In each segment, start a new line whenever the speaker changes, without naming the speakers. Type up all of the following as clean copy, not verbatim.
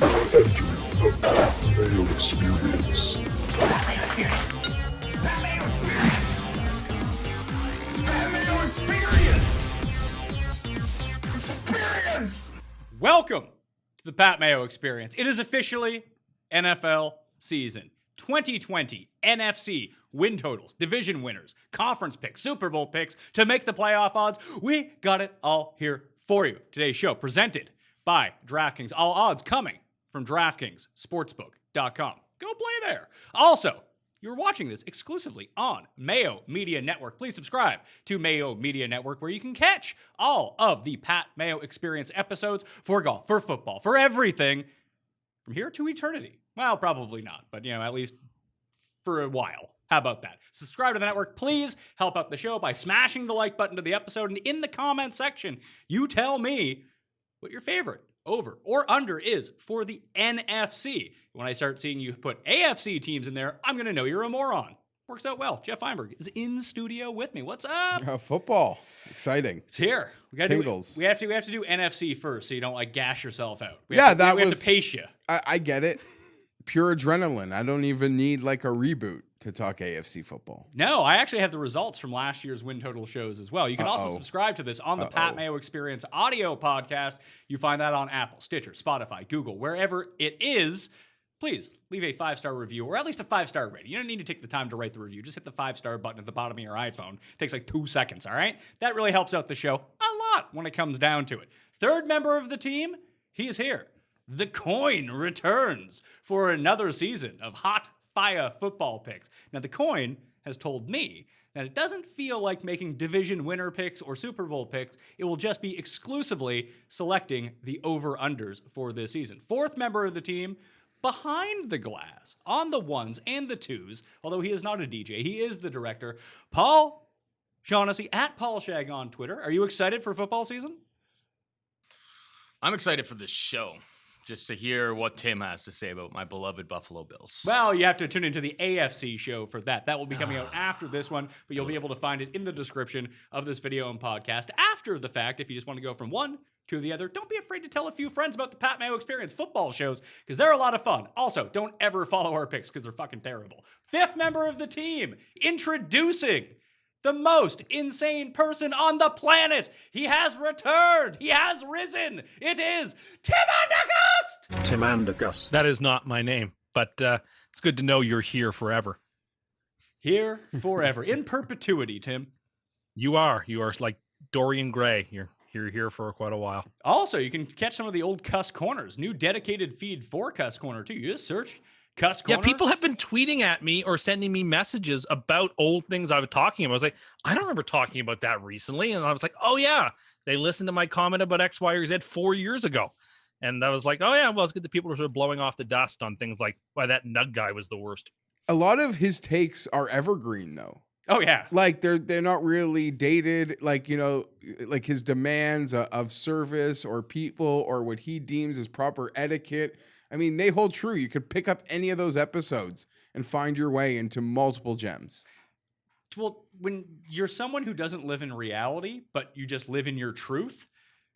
The Mayo Experience.
Mayo Experience. Mayo Experience. Mayo Experience. Experience.
Welcome to the Pat Mayo Experience. It is officially NFL season. 2020 NFC win totals, division winners, conference picks, Super Bowl picks to make the playoff odds. We got it all here for you. Today's show presented by DraftKings. All odds coming from DraftKings Sportsbook.com. Go play there. Also, you're watching this exclusively on Mayo Media Network. Please subscribe to Mayo Media Network, where you can catch all of the Pat Mayo Experience episodes for golf, for football, for everything from here to eternity. Well, probably not, but at least for a while. How about that? Subscribe to the network. Please help out the show by smashing the like button to the episode. And in the comment section, you tell me what your favorite over or under is for the NFC. When I start seeing you put AFC teams in there, I'm going to know you're a moron. Works out well. Geoff Fienberg is in studio with me. What's up?
Football. Exciting.
It's here. We got
Tingles.
We have to do NFC first, so you don't gash yourself out. We
Yeah,
have to pace you.
I get it. Pure adrenaline. I don't even need a reboot to talk AFC football.
No, I actually have the results from last year's win total shows as well. You can also subscribe to this on the Pat Mayo Experience audio podcast. You find that on Apple, Stitcher, Spotify, Google, wherever it is. Please leave a 5-star review, or at least a 5-star rating. You don't need to take the time to write the review. Just hit the 5-star button at the bottom of your iPhone. It takes 2 seconds, all right? That really helps out the show a lot when it comes down to it. Third member of the team, he is here. The Coin returns for another season of hot fire football picks. Now, the Coin has told me that it doesn't feel like making division winner picks or Super Bowl picks. It will just be exclusively selecting the over-unders for this season. Fourth member of the team, behind the glass, on the ones and the twos, although he is not a DJ, he is the director, Paul Shaughnessy, at Paul Shag on Twitter. Are you excited for football season?
I'm excited for this show, just to hear what Tim has to say about my beloved Buffalo Bills.
Well, you have to tune into the AFC show for that. That will be coming out after this one, but you'll be able to find it in the description of this video and podcast after the fact. If you just want to go from one to the other, don't be afraid to tell a few friends about the Pat Mayo Experience football shows, because they're a lot of fun. Also, don't ever follow our picks, because they're fucking terrible. Fifth member of the team, introducing the most insane person on the planet. He has returned. He has risen. It is Tim Andergust.
Tim Andergust.
That is not my name, but it's good to know you're here forever.
Here forever. In perpetuity, Tim.
You are like Dorian Gray. You're here for quite a while.
Also, you can catch some of the old Cuss Corners. New dedicated feed for Cuss Corner, too. You just search Cuss Corner.
Yeah, people have been tweeting at me or sending me messages about old things I was talking about. I was like, I don't remember talking about that recently. And I was like, oh, yeah, they listened to my comment about X, Y, or Z 4 years ago. And I was like, oh, yeah, well, it's good that people are sort of blowing off the dust on things like why that Nug guy was the worst.
A lot of his takes are evergreen, though.
Oh, yeah.
They're not really dated, like his demands of service or people or what he deems as proper etiquette. I mean, they hold true. You could pick up any of those episodes and find your way into multiple gems.
Well, when you're someone who doesn't live in reality, but you just live in your truth,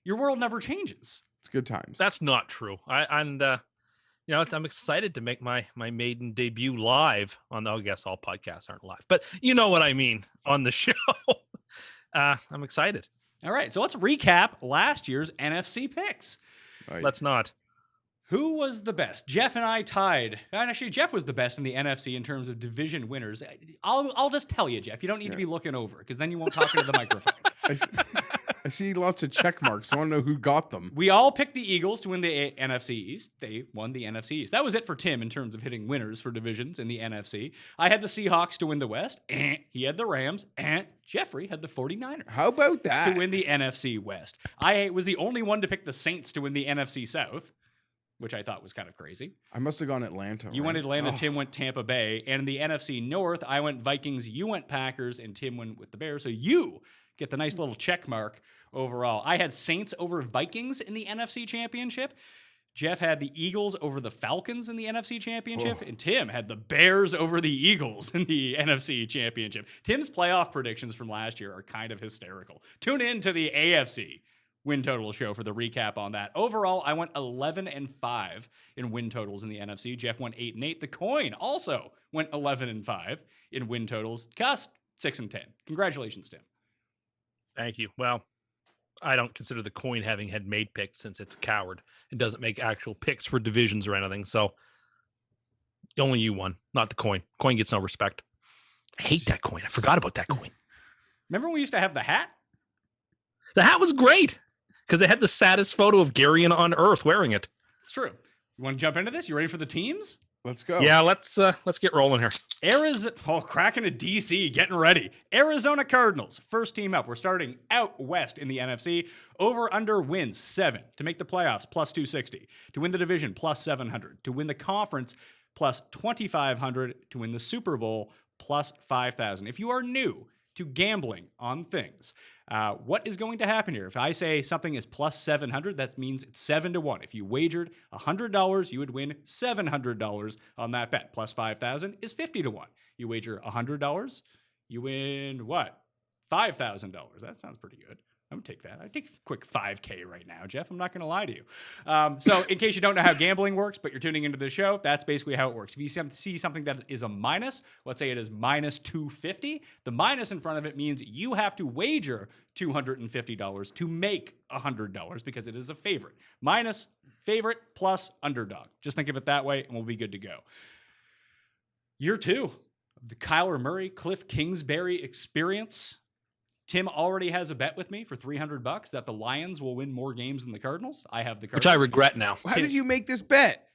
your world never changes.
It's good times.
That's not true. I'm excited to make my maiden debut live on. I guess all podcasts aren't live, but you know what I mean on the show. I'm excited.
All right, so let's recap last year's NFC picks.
Right.
Let's not.
Who was the best? Geoff and I tied. And actually, Geoff was the best in the NFC in terms of division winners. I'll just tell you, Geoff. You don't need to be looking over, because then you won't talk into the microphone.
I see lots of check marks. I want to know who got them.
We all picked the Eagles to win the NFC East. They won the NFC East. That was it for Tim in terms of hitting winners for divisions in the NFC. I had the Seahawks to win the West. He had the Rams. Jeffrey had the 49ers.
How about that?
To win the NFC West. I was the only one to pick the Saints to win the NFC South, which I thought was kind of crazy.
I must have gone Atlanta.
You went Atlanta, Tim went Tampa Bay. And in the NFC North, I went Vikings, you went Packers, and Tim went with the Bears. So you get the nice little check mark overall. I had Saints over Vikings in the NFC Championship. Geoff had the Eagles over the Falcons in the NFC Championship, and Tim had the Bears over the Eagles in the NFC Championship. Tim's playoff predictions from last year are kind of hysterical. Tune in to the AFC win total show for the recap on that. Overall, I went 11-5 in win totals in the NFC. Geoff went 8-8. The coin also went 11-5 in win totals. Cuss 6-10. Congratulations, Tim.
Thank you. Well, I don't consider the coin having had made picks since it's a coward. It doesn't make actual picks for divisions or anything. So only you won, not the coin. Coin gets no respect. I hate that coin. I forgot about that coin.
Remember when we used to have the hat?
The hat was great because it had the saddest photo of Gary on Earth wearing it.
It's true. You want to jump into this? You ready for the teams?
Let's go.
Yeah, let's get rolling here.
Cracking a DC, getting ready. Arizona Cardinals, first team up. We're starting out west in the NFC. Over under wins 7 to make the playoffs plus 260. To win the division plus 700. To win the conference plus 2,500. To win the Super Bowl plus 5,000. If you are new to gambling on things, what is going to happen here? If I say something is plus 700, that means it's 7-1. If you wagered $100, you would win $700 on that bet. Plus 5,000 is 50-1. You wager $100, you win what? $5,000. That sounds pretty good. I'm going to take that. I'd take a quick 5K right now, Geoff. I'm not going to lie to you. So in case you don't know how gambling works, but you're tuning into the show, that's basically how it works. If you see something that is a minus, let's say it is minus 250, the minus in front of it means you have to wager $250 to make $100 because it is a favorite. Minus, favorite, plus underdog. Just think of it that way and we'll be good to go. Year 2 of the Kyler Murray, Cliff Kingsbury experience. Tim already has a bet with me for $300 that the Lions will win more games than the Cardinals. I have the Cardinals.
Which I regret now.
How did you make this bet?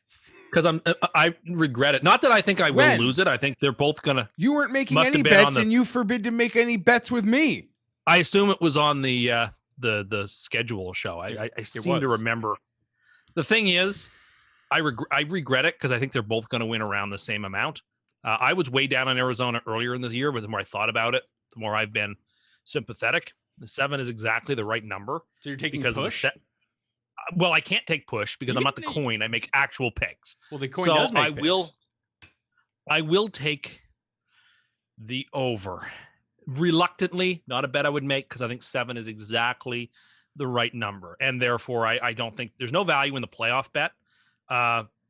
Because I regret it. Not that I think I will lose it. I think they're both gonna.
You weren't making
Must
any
have been
bets,
on the-
and you forbid to make any bets with me.
I assume it was on the schedule show. I seem to
was.
remember. The thing is, I regret it because I think they're both going to win around the same amount. I was way down on Arizona earlier in this year, but the more I thought about it, the more I've been sympathetic. The 7 is exactly the right number.
So you're taking
because
push?
Well, I can't take push because I'm not the coin. I make actual picks.
Well, the coin
So
does make picks.
I will take the over. Reluctantly, not a bet I would make because I think 7 is exactly the right number. And therefore, I don't think there's no value in the playoff bet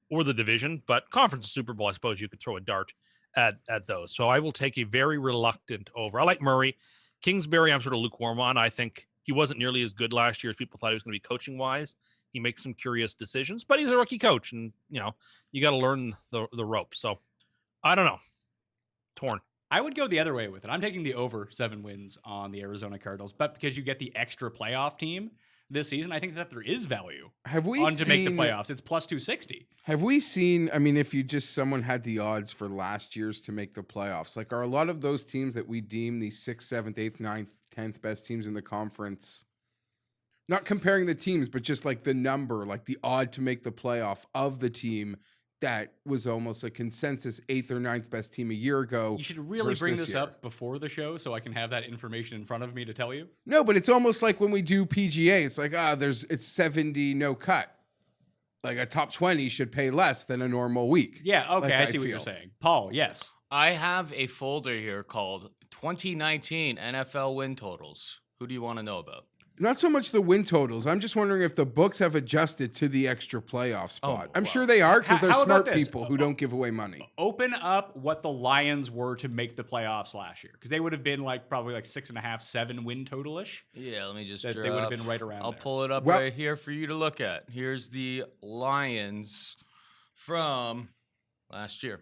or the division, but conference and Super Bowl, I suppose you could throw a dart at those. So I will take a very reluctant over. I like Murray. Kingsbury, I'm sort of lukewarm on. I think he wasn't nearly as good last year as people thought he was going to be coaching wise. He makes some curious decisions, but he's a rookie coach, and you got to learn the ropes. So I don't know. Torn.
I would go the other way with it. I'm taking the over 7 wins on the Arizona Cardinals, but because you get the extra playoff team this season, I think that there is value
Have we
on to make the
seen-
playoffs. It's plus 260.
Have we seen, I mean, if someone had the odds for last year's to make the playoffs, like are a lot of those teams that we deem the 6th, 7th, 8th, 9th, 10th best teams in the conference, not comparing the teams, but just like the number, like the odd to make the playoff of the team that was almost a consensus 8th or 9th best team a year ago.
You should really
versus
bring
this
this
year.
up before the show so I can have that information in front of me to tell you.
No, but it's almost like when we do PGA, it's like, it's 70 no cut. Like a top 20 should pay less than a normal week.
Yeah, okay,
Like
I see what you're
feel.
saying. Paul, yes.
I have a folder here called 2019 NFL win totals. Who do you want to know about?
Not so much the win totals. I'm just wondering if the books have adjusted to the extra playoff spot. I'm sure they are because they're
How about
smart
this?
people who don't give away money.
Open up what the Lions were to make the playoffs last year, because they would have been probably 6.5, 7 win total-ish.
Yeah, let me just
That
drop.
they would have been right around
I'll
there.
pull it up
Well-
right here for you to look at. Here's the Lions from last year.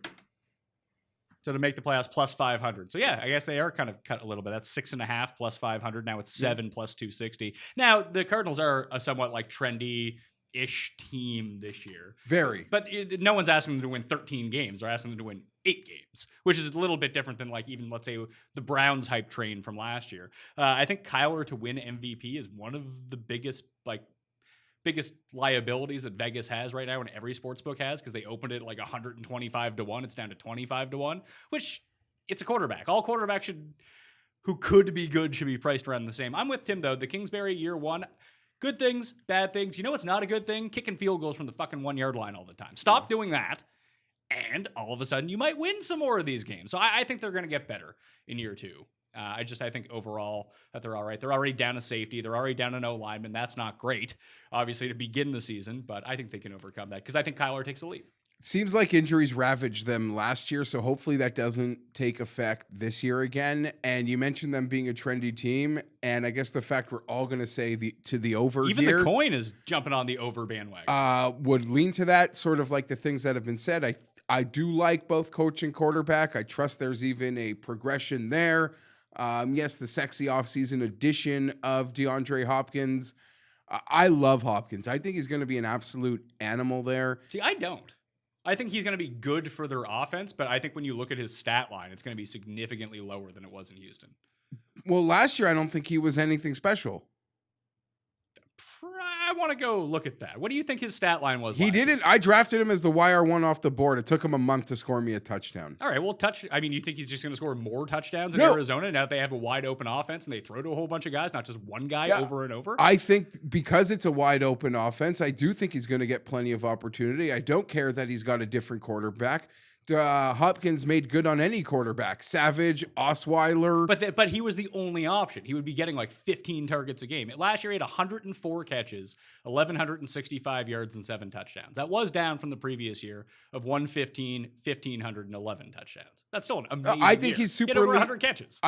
So to make the playoffs plus 500. So yeah, I guess they are kind of cut a little bit. That's 6.5 plus 500. Now it's 7 plus 260. Now the Cardinals are a somewhat trendy-ish team this year.
Very.
But no one's asking them to win 13 games. They're asking them to win 8 games, which is a little bit different than even, let's say, the Browns hype train from last year. I think Kyler to win MVP is one of the biggest liabilities that Vegas has right now, and every sportsbook has, because they opened it 125-1. It's down to 25-1, which it's a quarterback. All quarterbacks who could be good should be priced around the same. I'm with Tim though. The Kingsbury year 1. Good things, bad things. You know what's not a good thing? Kicking field goals from the fucking 1-yard line all the time. Stop doing that, and all of a sudden you might win some more of these games. So I think they're going to get better in year 2 I think overall that they're all right. They're already down a safety. They're already down an O-lineman. That's not great, obviously, to begin the season, but I think they can overcome that because I think Kyler takes the lead.
Seems like injuries ravaged them last year, so hopefully that doesn't take effect this year again. And you mentioned them being a trendy team, and I guess the fact we're all going to say the over
Even
here,
the coin is jumping on the over bandwagon.
would lean to that, sort of like the things that have been said. I do like both coach and quarterback. I trust there's even a progression there. Yes, the sexy offseason addition of DeAndre Hopkins. I love Hopkins. I think he's going to be an absolute animal there.
See, I don't. I think he's going to be good for their offense, but I think when you look at his stat line, it's going to be significantly lower than it was in Houston.
Well, last year, I don't think he was anything special.
I want to go look at that. What do you think his stat line was?
He didn't. I drafted him as the YR1 off the board. It took him a month to score me a touchdown.
All right, well, you think he's just going to score more touchdowns in
No.
Arizona now that they have a wide open offense and they throw to a whole bunch of guys, not just one guy over and over?
I think because it's a wide open offense, I do think he's going to get plenty of opportunity. I don't care that he's got a different quarterback. Hopkins made good on any quarterback. Savage, Osweiler.
But he was the only option. He would be getting like 15 targets a game. Last year, he had 104 catches, 1,165 yards, and 7 touchdowns. That was down from the previous year of 115, 1,511 touchdowns. That's still an amazing
I think
year.
he's super
He had over
elite.
100 catches.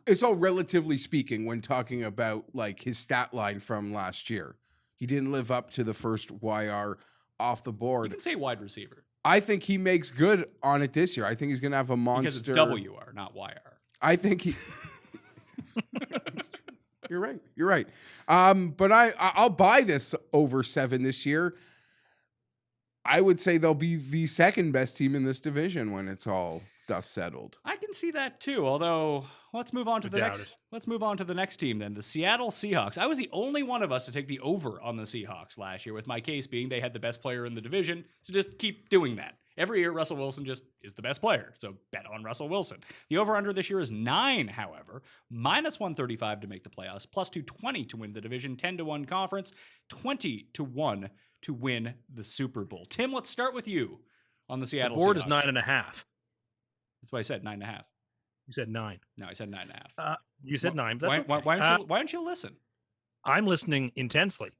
It's all relatively speaking when talking about like his stat line from last year. He didn't live up to the first YR off the
You
board.
can say wide receiver
I think he makes good on it this year. I think he's going to have a monster.
because it's WR, not YR.
I think he. You're right. You're right. But I'll buy this over 7 this year. I would say they'll be the second best team in this division when it's all dust settled.
I can see that too. Although, let's move on to the
Doubt
next.
it.
Let's move on to the next team then, the Seattle Seahawks. I was the only one of us to take the over on the Seahawks last year, with my case being they had the best player in the division. So just keep doing that. Every year, Russell Wilson just is the best player. So bet on Russell Wilson. The over-under this year is 9, however. Minus 135 to make the playoffs, plus 220 to win the division, 10-1 conference, 20-1 to win the Super Bowl. Tim, let's start with you on the Seattle
The board
Seahawks.
is 9.5.
That's why I said 9.5.
You said 9.
No, I said 9.5.
You said 9. But that's
Why
okay.
why don't you listen?
I'm listening intensely.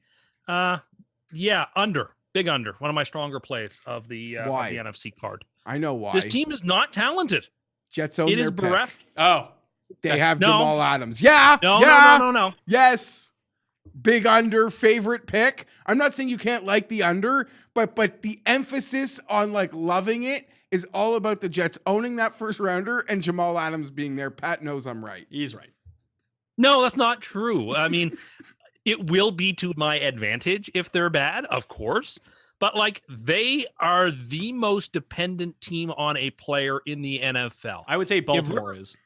Yeah, under. Big under. One of my stronger plays of the
Why?
NFC card.
I know why.
This team is not talented.
Jets own
It
their
is
pick.
bereft.
Oh,
They have
No.
Jamal Adams. Yeah.
No,
yeah.
no.
Yes. Big under, favorite pick. I'm not saying you can't like the under, but the emphasis on like loving it is all about the Jets owning that first rounder and Jamal Adams being there. Pat knows I'm right.
he's right.
No, that's not true. I mean, it will be to my advantage if they're bad, of course. But like they are the most dependent team on a player in the NFL.
I would say Baltimore is.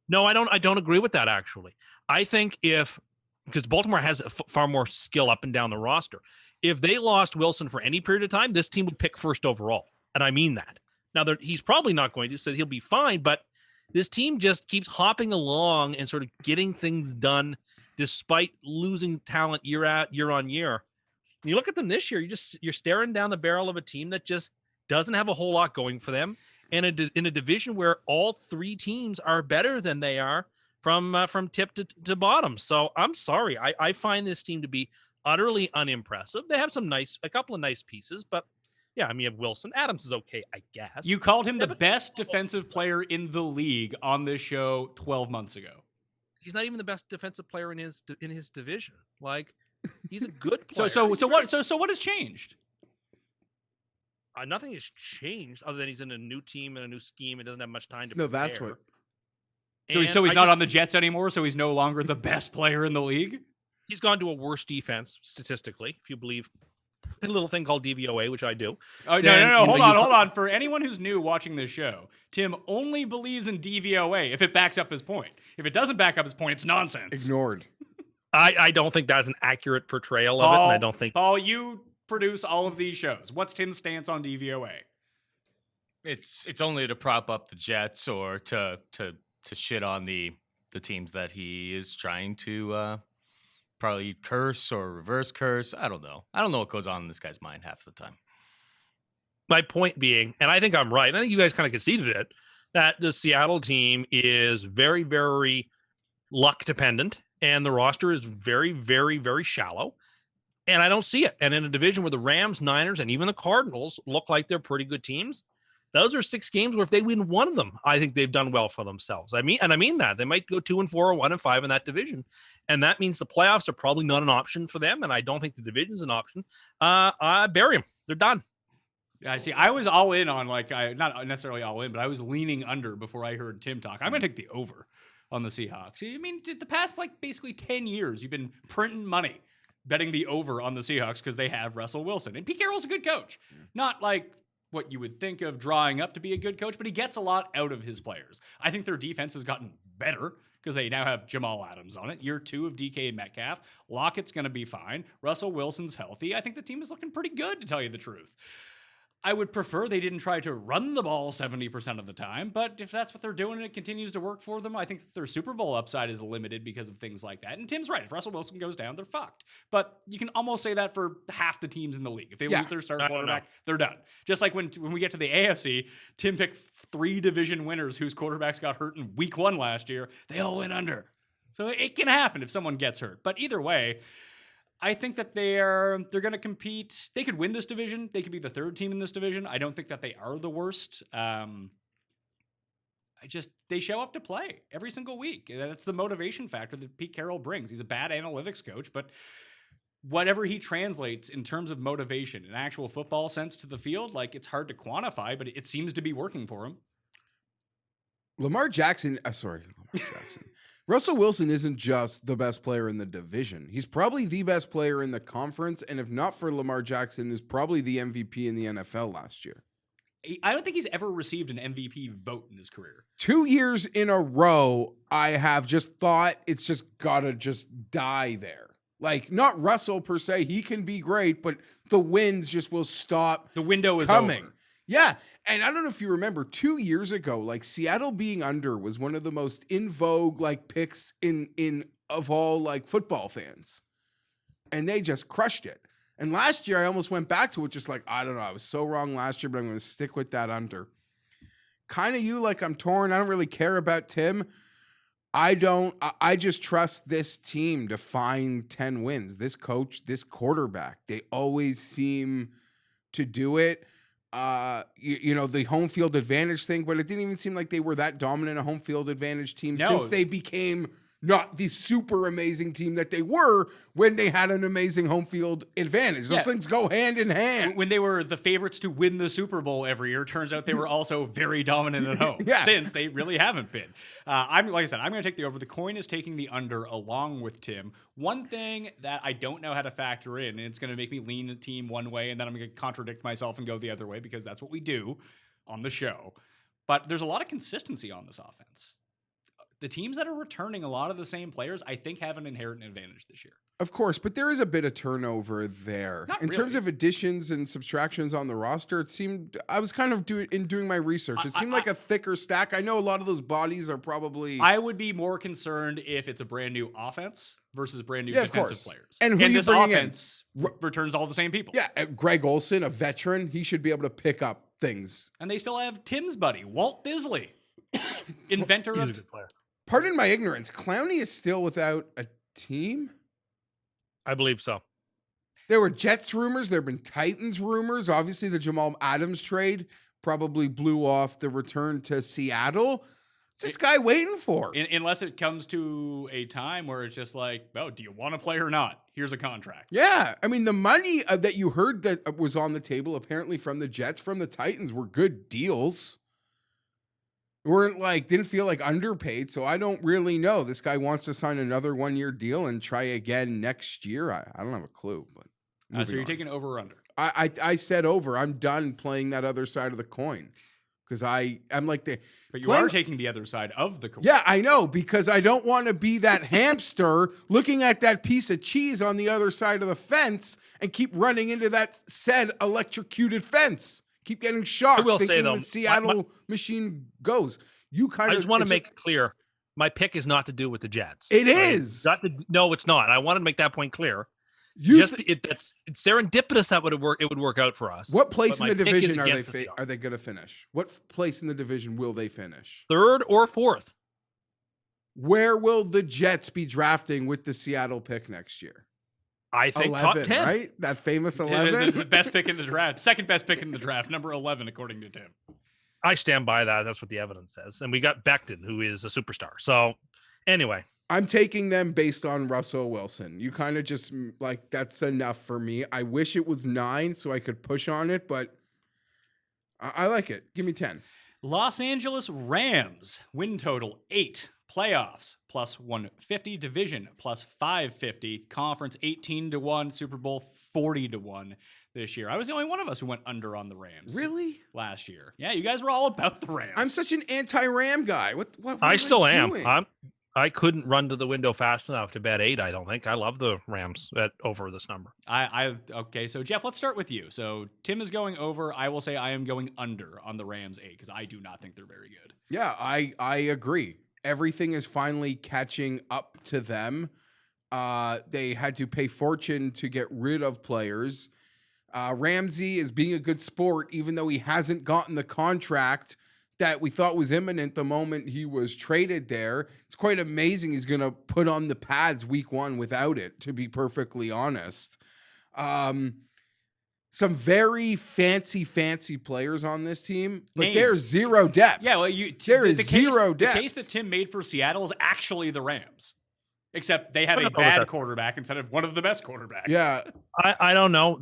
No, I don't agree with that actually. I think because Baltimore has far more skill up and down the roster. If they lost Wilson for any period of time, this team would pick first overall. And I mean that. Now, he's probably not going to, so he'll be fine. But this team just keeps hopping along and sort of getting things done despite losing talent year on year. And you look at them this year, you're staring down the barrel of a team that just doesn't have a whole lot going for them. And in a division where all 3 teams are better than they are from tip to bottom. So I'm sorry. I find this team to be utterly unimpressive. They have a couple of nice pieces, but yeah, I mean, you have Wilson. Adams is okay, I guess.
You called him the best defensive player in the league on this show 12 months ago.
He's not even the best defensive player in his division. Like, he's a good player.
So what has changed?
Nothing has changed other than he's in a new team and a new scheme and doesn't have much time to
No,
prepare.
that's what.
So he's not on the Jets anymore, so he's no longer the best player in the league?
He's gone to a worse defense statistically, if you believe a little thing called DVOA, which I do.
Oh, no. Hold on. For anyone who's new watching this show, Tim only believes in DVOA if it backs up his point. If it doesn't back up his point, it's nonsense.
Ignored.
I don't think that's an accurate portrayal of it, and I don't think...
Paul, you produce all of these shows. What's Tim's stance on DVOA?
It's only to prop up the Jets or to shit on the teams that he is trying to probably curse or reverse curse. I don't know. I don't know what goes on in this guy's mind half the time.
My point being, and I think I'm right, I think you guys kind of conceded it, that the Seattle team is very, very luck dependent, and the roster is very, very, very shallow. And I don't see it. And in a division where the Rams, Niners, and even the Cardinals look like they're pretty good teams, those are 6 games where if they win one of them, I think they've done well for themselves. I mean that they might go 2-4 or 1-5 in that division, and that means the playoffs are probably not an option for them. And I don't think the division's an option. I bury them. They're done.
Yeah, I see. I was all in on not necessarily all in, but I was leaning under before I heard Tim talk. I'm going to take the over on the Seahawks. I mean, the past basically 10 years, you've been printing money betting the over on the Seahawks because they have Russell Wilson. And Pete Carroll's a good coach. Not like what you would think of drawing up to be a good coach, but he gets a lot out of his players. I think their defense has gotten better because they now have Jamal Adams on it. Year 2 of DK Metcalf. Lockett's going to be fine. Russell Wilson's healthy. I think the team is looking pretty good, to tell you the truth. I would prefer they didn't try to run the ball 70% of the time, but if that's what they're doing and it continues to work for them, I think their Super Bowl upside is limited because of things like that. And Tim's right. If Russell Wilson goes down, they're fucked. But you can almost say that for half the teams in the league. If they lose their starting quarterback, they're done. Just like when we get to the AFC, Tim picked 3 division winners whose quarterbacks got hurt in week 1 last year. They all went under. So it can happen if someone gets hurt. But either way, I think that they're going to compete. They could win this division. They could be the 3rd team in this division. I don't think that they are the worst. They show up to play every single week. That's the motivation factor that Pete Carroll brings. He's a bad analytics coach, but whatever he translates in terms of motivation, in actual football sense to the field, it's hard to quantify, but it seems to be working for him.
Lamar Jackson. Russell Wilson isn't just the best player in the division. He's probably the best player in the conference, and if not for Lamar Jackson, is probably the MVP in the NFL last year.
I don't think he's ever received an MVP vote in his career.
2 years in a row, I have just thought it's just gotta just die there. Not Russell per se, he can be great, but the wins just will stop.
The window is
coming.
over.
Yeah, and I don't know if you remember 2 years ago, Seattle being under was one of the most in vogue picks in of all football fans, and they just crushed it. And last year, I almost went back to it, just I don't know, I was so wrong last year, but I'm going to stick with that under. Kind of I'm torn. I don't really care about Tim. I just trust this team to find 10 wins. This coach, this quarterback, they always seem to do it. The home field advantage thing, but it didn't even seem like they were that dominant a home field advantage team since they became not the super amazing team that they were when they had an amazing home field advantage. Those things go hand in hand.
When they were the favorites to win the Super Bowl every year, turns out they were also very dominant at home. Since they really haven't been. I'm going to take the over. The coin is taking the under along with Tim. One thing that I don't know how to factor in, and it's going to make me lean a team one way, and then I'm going to contradict myself and go the other way because that's what we do on the show. But there's a lot of consistency on this offense. The teams that are returning a lot of the same players, I think, have an inherent advantage this year.
Of course, but there is a bit of turnover there. In terms of additions and subtractions on the roster, it seemed, I was kind of doing my research, it seemed like a thicker stack. I know a lot of those bodies are probably...
I would be more concerned if it's a brand new offense versus brand new defensive players.
And
this offense returns all the same people.
Yeah, Greg Olsen, a veteran, he should be able to pick up things.
And they still have Tim's buddy, Walt Disley, inventor
He's
of...
a good player.
Pardon my ignorance, Clowney is still without a team?
I believe so.
There were Jets rumors. There have been Titans rumors. Obviously, the Jamal Adams trade probably blew off the return to Seattle. What's this guy waiting for?
Unless it comes to a time where it's just do you want to play or not? Here's a contract.
Yeah. I mean, the money that you heard that was on the table, apparently from the Jets, from the Titans, were good deals. Weren't didn't feel underpaid, so I don't really know. This guy wants to sign another 1-year deal and try again next year. I don't have a clue, but
so you're taking over or under?
I said over. I'm done playing that other side of the coin because I'm
But you are taking the other side of the coin.
Yeah, I know, because I don't want to be that hamster looking at that piece of cheese on the other side of the fence and keep running into that said electrocuted fence. Keep getting shocked.
I will say, though,
the Seattle machine goes.
I just want to make it clear. My pick is not to do with the Jets.
It is.
No, it's not. I want to make that point clear. It's serendipitous that would work. It would work out for us.
what place
But
in the
my pick is
division are
against the
they
Seahawks.
are they going to finish? What place in the division will they finish?
Third or fourth?
Where will the Jets be drafting with the Seattle pick next year?
I think
11,
top 10.
right? That famous
The
11.
best pick in the draft. Second best pick in the draft. Number 11, according to Tim.
I stand by that. That's what the evidence says. And we got Becton, who is a superstar. So anyway,
I'm taking them based on Russell Wilson. You kind of just like, that's enough for me. I wish it was 9 so I could push on it, but I like it. Give me 10.
Los Angeles Rams. Win total 8. Playoffs plus 150. Division plus 550. Conference 18-1. Super Bowl 40-1 this year. I was the only one of us who went under on the Rams.
Really?
Last year. Yeah, you guys were all about the Rams.
I'm such an anti-Ram guy. What
I
am
still am.
doing?
I couldn't run to the window fast enough to bet 8. I don't think. I love the Rams at over this number.
Okay, so Geoff, let's start with you. So Tim is going over. I will say I am going under on the Rams 8 because I do not think they're very good.
Yeah, I agree. Everything is finally catching up to them. They had to pay fortune to get rid of players. Ramsey is being a good sport, even though he hasn't gotten the contract that we thought was imminent the moment he was traded there. It's quite amazing he's going to put on the pads week 1 without it, to be perfectly honest. Some very fancy players on this team, but
Names.
there's zero depth.
Yeah, well,
There is zero
The
depth.
case that Tim made for Seattle is actually the Rams, except they have
I
a
don't know about
bad
that.
quarterback instead of one of the best quarterbacks.
Yeah,
I don't know.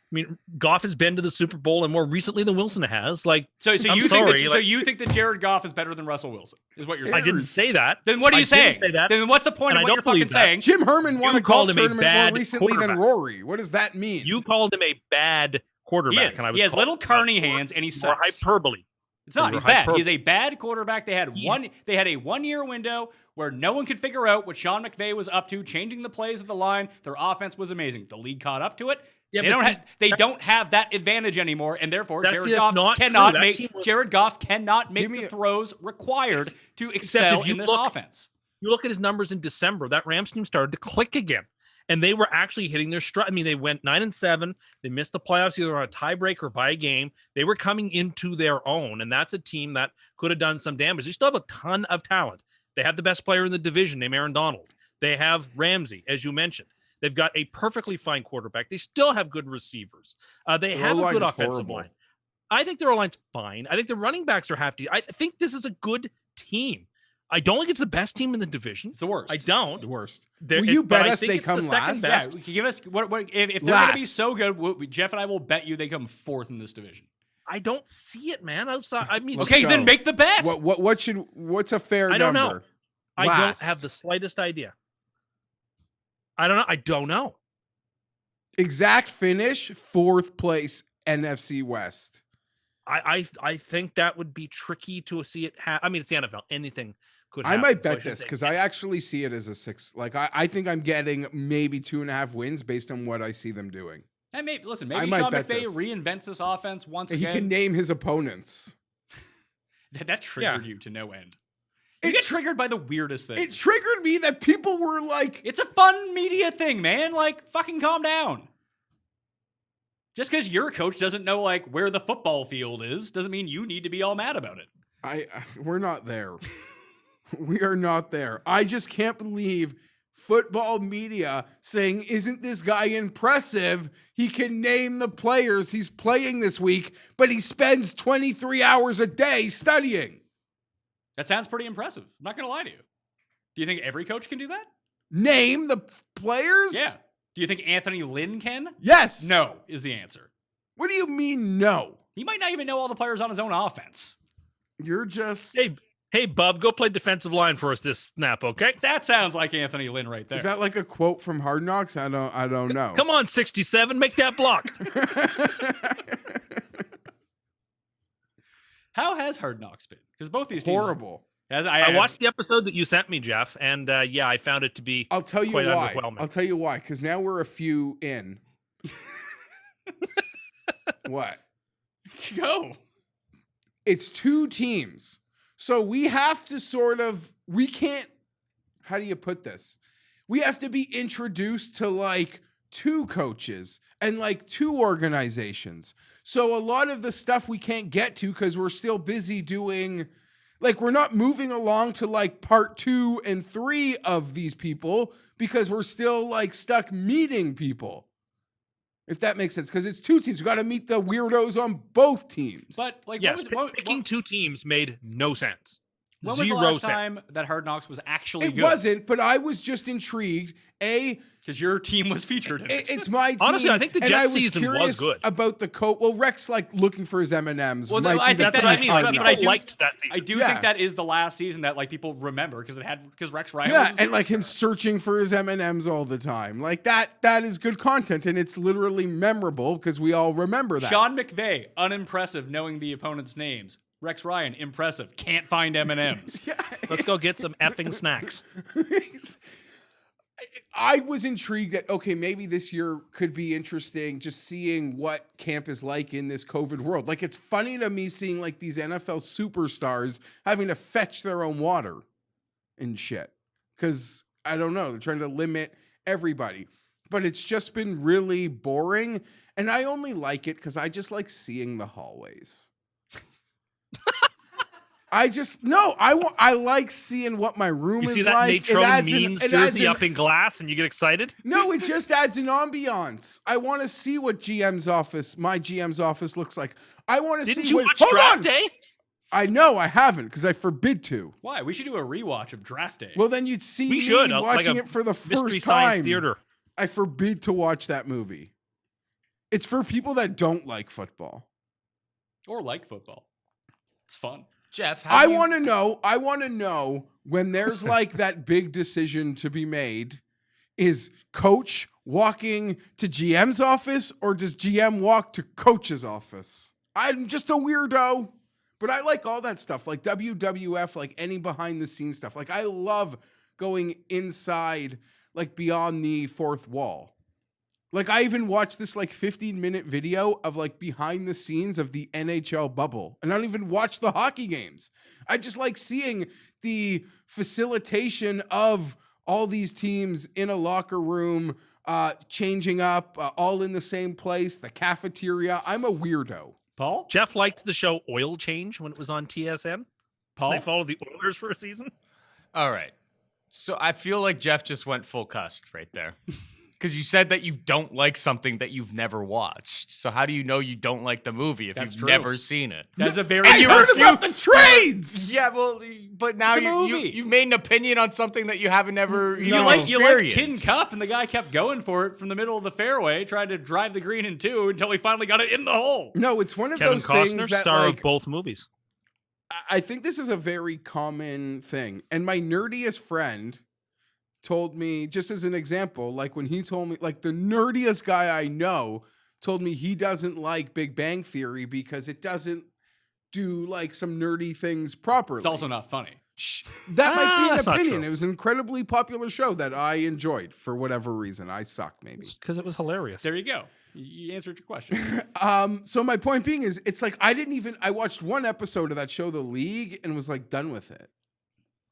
I mean, Goff has been to the Super Bowl and more recently than Wilson has. Like,
So
I'm
you
sorry,
think that you think that Jared Goff is better than Russell Wilson? Is what you're saying?
I didn't say that.
Then what are
I
you
didn't
saying?
say that.
Then what's the point
And
of
I
what you're
don't
fucking
believe that.
saying?
Jim Herman won
You
a golf
called him a
tournament more
bad
recently than
quarterback.
Rory. What does that mean?
You called him a bad
He
quarterback.
is.
And I was
He has
calling
little
him
carny
out for
hands and he
more
sucks.
hyperbole.
It's not.
You're
He's bad.
hyperbole.
He's a bad quarterback. They had
Yeah.
They had a 1-year window where no one could figure out what Sean McVay was up to, changing the plays of the line. Their offense was amazing. The league caught up to it.
Yeah,
they
but
don't
see,
have. They don't have that advantage anymore, and therefore
That's-
Jared
that's
Goff
not true.
cannot
That
make
team was-
Jared Goff cannot make
Give me
the
a-
throws required to
Except
excel
if you
in this
look-
offense.
You look at his numbers in December, that Rams team started to click again. And they were actually hitting their stride. I mean, they went 9-7. They missed the playoffs either on a tiebreak or by a game. They were coming into their own, and that's a team that could have done some damage. They still have a ton of talent. They have the best player in the division, named Aaron Donald. They have Ramsey, as you mentioned. They've got a perfectly fine quarterback. They still have good receivers. They
Their
have a
O-line
good
is
offensive
horrible.
line. I think their O-line's fine. I think the running backs are hefty. I think this is a good team. I don't think it's the best team in the division.
It's the worst.
I don't.
the worst.
There-
Will you
but
bet
I
us
think
they
it's the
come
second
last?
best.
Yeah, give us what if they're going to be
Last.
so good. Jeff and I will bet you they come 4th in this division.
I don't see it, man. Outside, I mean,
Let's
Okay,
go.
then make the bet.
What's a fair
I don't know.
number?
I don't
Last.
have the slightest idea. I don't know. I don't know.
Exact finish, 4th place, NFC West.
I think that would be tricky to see it. I mean, it's the NFL. Anything could
I
happen.
might
so
bet
should
this
say
because I actually see it as a 6. Like I think I'm getting maybe 2.5 wins based on what I see them doing.
And maybe
I
maybe
might
Sean
bet
McVay
this.
reinvents this offense once
He
again.
can name his opponents.
That triggered you to no end.
It
You get
tr-
triggered by the weirdest things.
It triggered me that people were like,
It's a fun media thing, man. Like, fucking calm down. Just because your coach doesn't know like where the football field is doesn't mean you need to be all mad about it.
we're not there. We are not there. I just can't believe football media saying, isn't this guy impressive? He can name the players he's playing this week, but he spends 23 hours a day studying.
That sounds pretty impressive. I'm not gonna lie to you. Do you think every coach can do that?
Name the players?
Yeah. Do you think Anthony Lynn can?
Yes.
No, is the answer.
What do you mean no?
He might not even know all the players on his own offense.
You're just...
Hey, Bub, go play defensive line for us this snap, okay?
That sounds like Anthony Lynn right there.
Is that like a quote from Hard Knocks? I don't know.
Come on, 67, make that block.
How has Hard Knocks been? Because both these teams
Horrible.
I watched the episode that you sent me, Jeff, and yeah, I found it to be
I'll tell you
quite
why.
underwhelming.
I'll tell you why. Because now we're a few in. What?
Go.
It's 2 teams. So we have to we can't, how do you put this? We have to be introduced to like 2 coaches and like 2 organizations. So a lot of the stuff we can't get to because we're still busy doing, like, we're not moving along to like part 2 and 3 of these people because we're still like stuck meeting people. If that makes sense, because it's 2 teams. We got to meet the weirdos on both teams.
But like,
Yes, picking 2 teams made no sense.
when was the
Zero
last
sense.
time that Hard Knocks was actually
it
good?
wasn't, but I was just intrigued.
Because your team was featured in it.
It's my team.
Honestly, I think the
and
Jets
I was
season was
curious
good.
about the coach. Well, Rex like looking for his M&Ms.
Well,
might
I
be
think
the
that I
big
mean,
Hard
but
People
I
Knocks.
do
liked that season.
I do
Yeah.
think that is the last season that like people remember because Rex Ryan
Yeah,
was
and like him searching for his M&Ms all the time. Like that is good content, and it's literally memorable because we all remember that.
Sean McVay, unimpressive knowing the opponent's names. Rex Ryan, impressive, can't find M&Ms.
Yeah.
Let's go get some effing snacks.
I was intrigued that, okay, maybe this year could be interesting just seeing what camp is like in this COVID world. Like, it's funny to me seeing like these NFL superstars having to fetch their own water and shit. Because, I don't know, they're trying to limit everybody. But it's just been really boring. And I only like it because I just like seeing the hallways. I like seeing what my room
You
is
see that
like.
Nate Trone means jersey
an-
up in glass and you get excited?
No, it just adds an ambiance. I want to see what my GM's office looks like. I want to see.
Didn't you watch
hold
Draft
on.
Day?
I know I haven't because I forbid to.
Why? We should do a rewatch of Draft Day.
Well, then you'd see
We
me
should,
watching
like a
it for the
Mystery
first
Science
time.
Theater.
I forbid to watch that movie. It's for people that don't like football.
or like football. It's fun.
Geoff,
I want to know when there's like that big decision to be made, is coach walking to GM's office or does GM walk to coach's office? I'm just a weirdo, but I like all that stuff, like WWF, like any behind the scenes stuff. Like I love going inside, like beyond the fourth wall. Like I even watched this like 15-minute video of like behind the scenes of the NHL bubble. And I don't even watch the hockey games. I just like seeing the facilitation of all these teams in a locker room, changing up, all in the same place, the cafeteria. I'm a weirdo.
Paul?
Geoff liked the show Oil Change when it was on TSN.
Paul?
They followed the Oilers for a season.
All right. So I feel like Geoff just went full cussed right there. Because you said that you don't like something that you've never watched. So how do you know you don't like the movie if
That's
you've
true.
never seen it?
That's a very...
I heard about the trades.
Yeah, well, but now
It's a movie.
you've made an opinion on something that you haven't ever
You like Tin
experienced.
Cup, and the guy kept going for it from the middle of the fairway, tried to drive the green in two until he finally got it in the hole.
No, it's one of
Kevin
those
Costner,
things that
star
like,
of both movies.
I think this is a very common thing. And my nerdiest friend told me, just as an example, like when he told me, like the nerdiest guy I know told me he doesn't like Big Bang Theory because it doesn't do like some nerdy things properly.
It's also not funny.
That might be
that's
an
not
opinion.
true.
It was an incredibly popular show that I enjoyed for whatever reason. I suck, maybe.
Because it was hilarious.
There you go. You answered your question.
So my point being is, it's like I watched one episode of that show, The League, and was like done with it.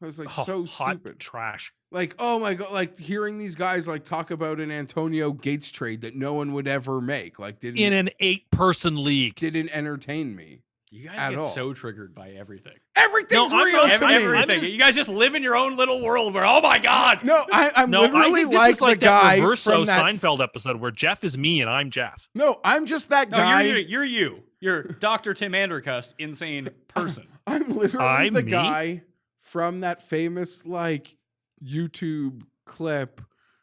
I was like so
hot
stupid.
trash.
Like, oh my God, like hearing these guys like talk about an Antonio Gates trade that no one would ever make, like
In
didn't
an 8-person league.
entertain me.
You guys
At
get
all.
so triggered by everything.
Everything's
No, I'm
real
not-
to me.
Everything. You guys just live in your own little world where, oh my God.
No, I'm
No, I
literally
think this
like
is like
the
that
guy
Reverso
from that.
Seinfeld episode where Geoff is me and I'm Geoff.
No, I'm just that
No,
guy.
you're you. You're Dr. Tim Andercust, insane person.
I'm literally
I'm
the
me?
guy from that famous like YouTube clip,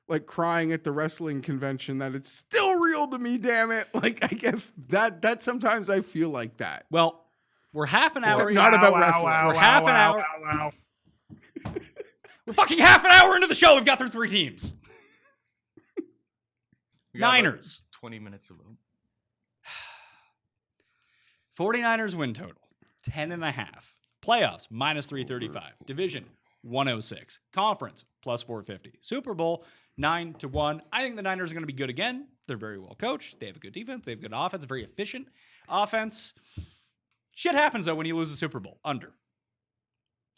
like crying at the wrestling convention that it's still real to me, damn it. Like I guess that sometimes I feel like that.
Well, we're half an hour.
Not about
Wow,
wrestling.
wow,
We're
wow,
half an
wow,
hour.
wow, wow.
We're fucking half an hour into the show. We've got through 3 teams.
We got about
Niners.
20 minutes of them.
49ers win total, 10.5. Playoffs, minus 335. Division, 106. Conference, plus 450. Super Bowl, 9-1. I think the Niners are going to be good again. They're very well coached. They have a good defense. They have good offense, very efficient offense. Shit happens, though, when you lose the Super Bowl. Under.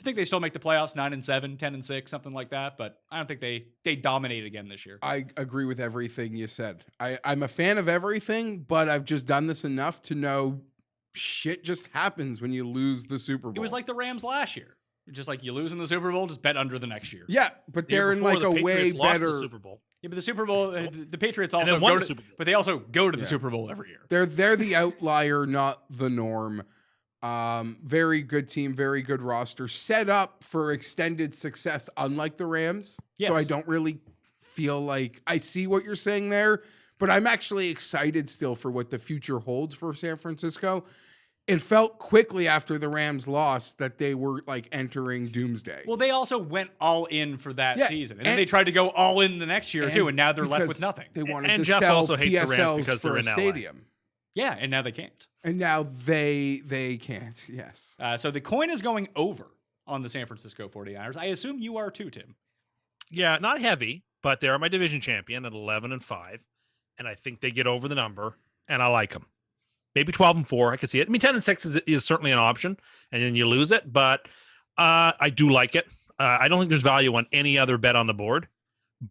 I think they still make the playoffs 9-7, 10-6, something like that. But I don't think they dominate again this year.
I agree with everything you said. I'm a fan of everything, but I've just done this enough to know shit just happens when you lose the Super Bowl.
It was like the Rams last year. Just like you lose in the Super Bowl, just bet under the next year.
yeah, but
The year
they're in
before,
like
the
a way
Patriots lost the
better.
Super Bowl.
Yeah, but the Super Bowl, the Patriots
And
also
then won
go
the
to,
Super Bowl.
but they also go to the Super Bowl every year.
They're the outlier, not the norm. Very good team, very good roster, set up for extended success, unlike the Rams.
Yes.
So I don't really feel like I see what you're saying there, but I'm actually excited still for what the future holds for San Francisco. It felt quickly after the Rams lost that they were like entering doomsday.
Well, they also went all in for that
Yeah,
season, and then
and-
they tried to go all in the next year too, and now they're left
because
with nothing.
They wanted
And
to
Geoff
sell
also hates the Rams
PSLs
because
for
they're
a
in LA.
stadium.
Yeah, and now they can't.
And now they can't. Yes.
So the coin is going over on the San Francisco 49ers. I assume you are too, Tim.
Yeah, not heavy, but they're my division champion at 11-5, and I think they get over the number, and I like them. Maybe 12-4, I could see it. I mean, 10-6 is certainly an option, and then you lose it, but I do like it. I don't think there's value on any other bet on the board,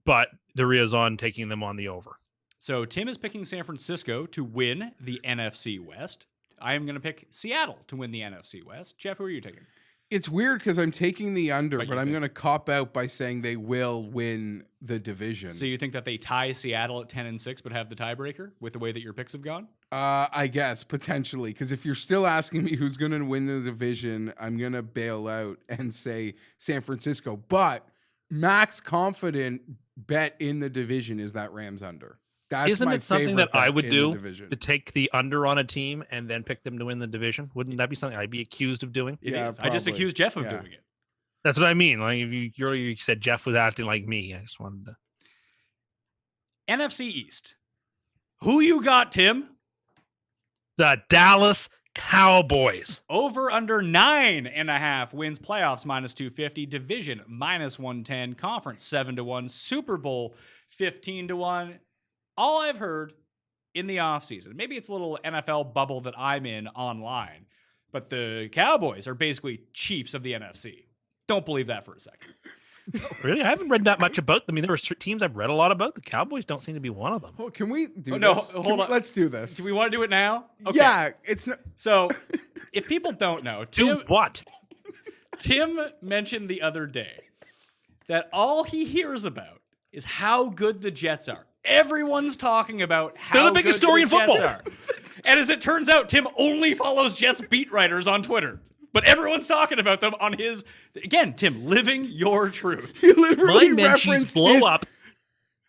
but there is on taking them on the over.
So Tim is picking San Francisco to win the NFC West. I am going to pick Seattle to win the NFC West. Jeff, who are you taking?
It's weird because I'm taking the under,
But
but
you
I'm
think-
going to cop out by saying they will win the division.
So you think that they tie Seattle at 10-6, but have the tiebreaker with the way that your picks have gone?
I guess potentially, because if you're still asking me who's going to win the division, I'm going to bail out and say San Francisco. But max confident bet in the division is that Rams under. That's
Isn't
my
it something
favorite
that I
bet
would
in the
do
division.
to take the under on a team and then pick them to win the division? Wouldn't that be something I'd be accused of doing?
It
Yeah,
is. I just
probably.
accused Jeff of
Yeah.
doing it.
That's what I mean. Like if you earlier you said Jeff was acting like me. I just wanted to.
NFC East. Who you got, Tim?
The Dallas Cowboys.
Over under 9.5 wins, playoffs -250, division -110, conference 7-1, Super Bowl 15-1. All I've heard in the offseason, maybe it's a little NFL bubble that I'm in online, but the Cowboys are basically chiefs of the NFC. Don't believe that for a second.
Really? I haven't read that much about them. I mean, there are teams I've read a lot about. The Cowboys don't seem to be one of them.
Oh, can we do
Oh, no,
this?
hold
Can we-
on.
Let's do this.
Do we want to do it now? Okay.
Yeah, it's not.
So, if people don't know,
Do what?
Tim mentioned the other day that all he hears about is how good the Jets are. Everyone's talking about how
They're the biggest
good
story
the
in
Jets
football.
are. And as it turns out, Tim only follows Jets beat writers on Twitter. But everyone's talking about them on his... Again, Tim, living your truth.
You
My
literally
menchies
referenced
blow
his-
up.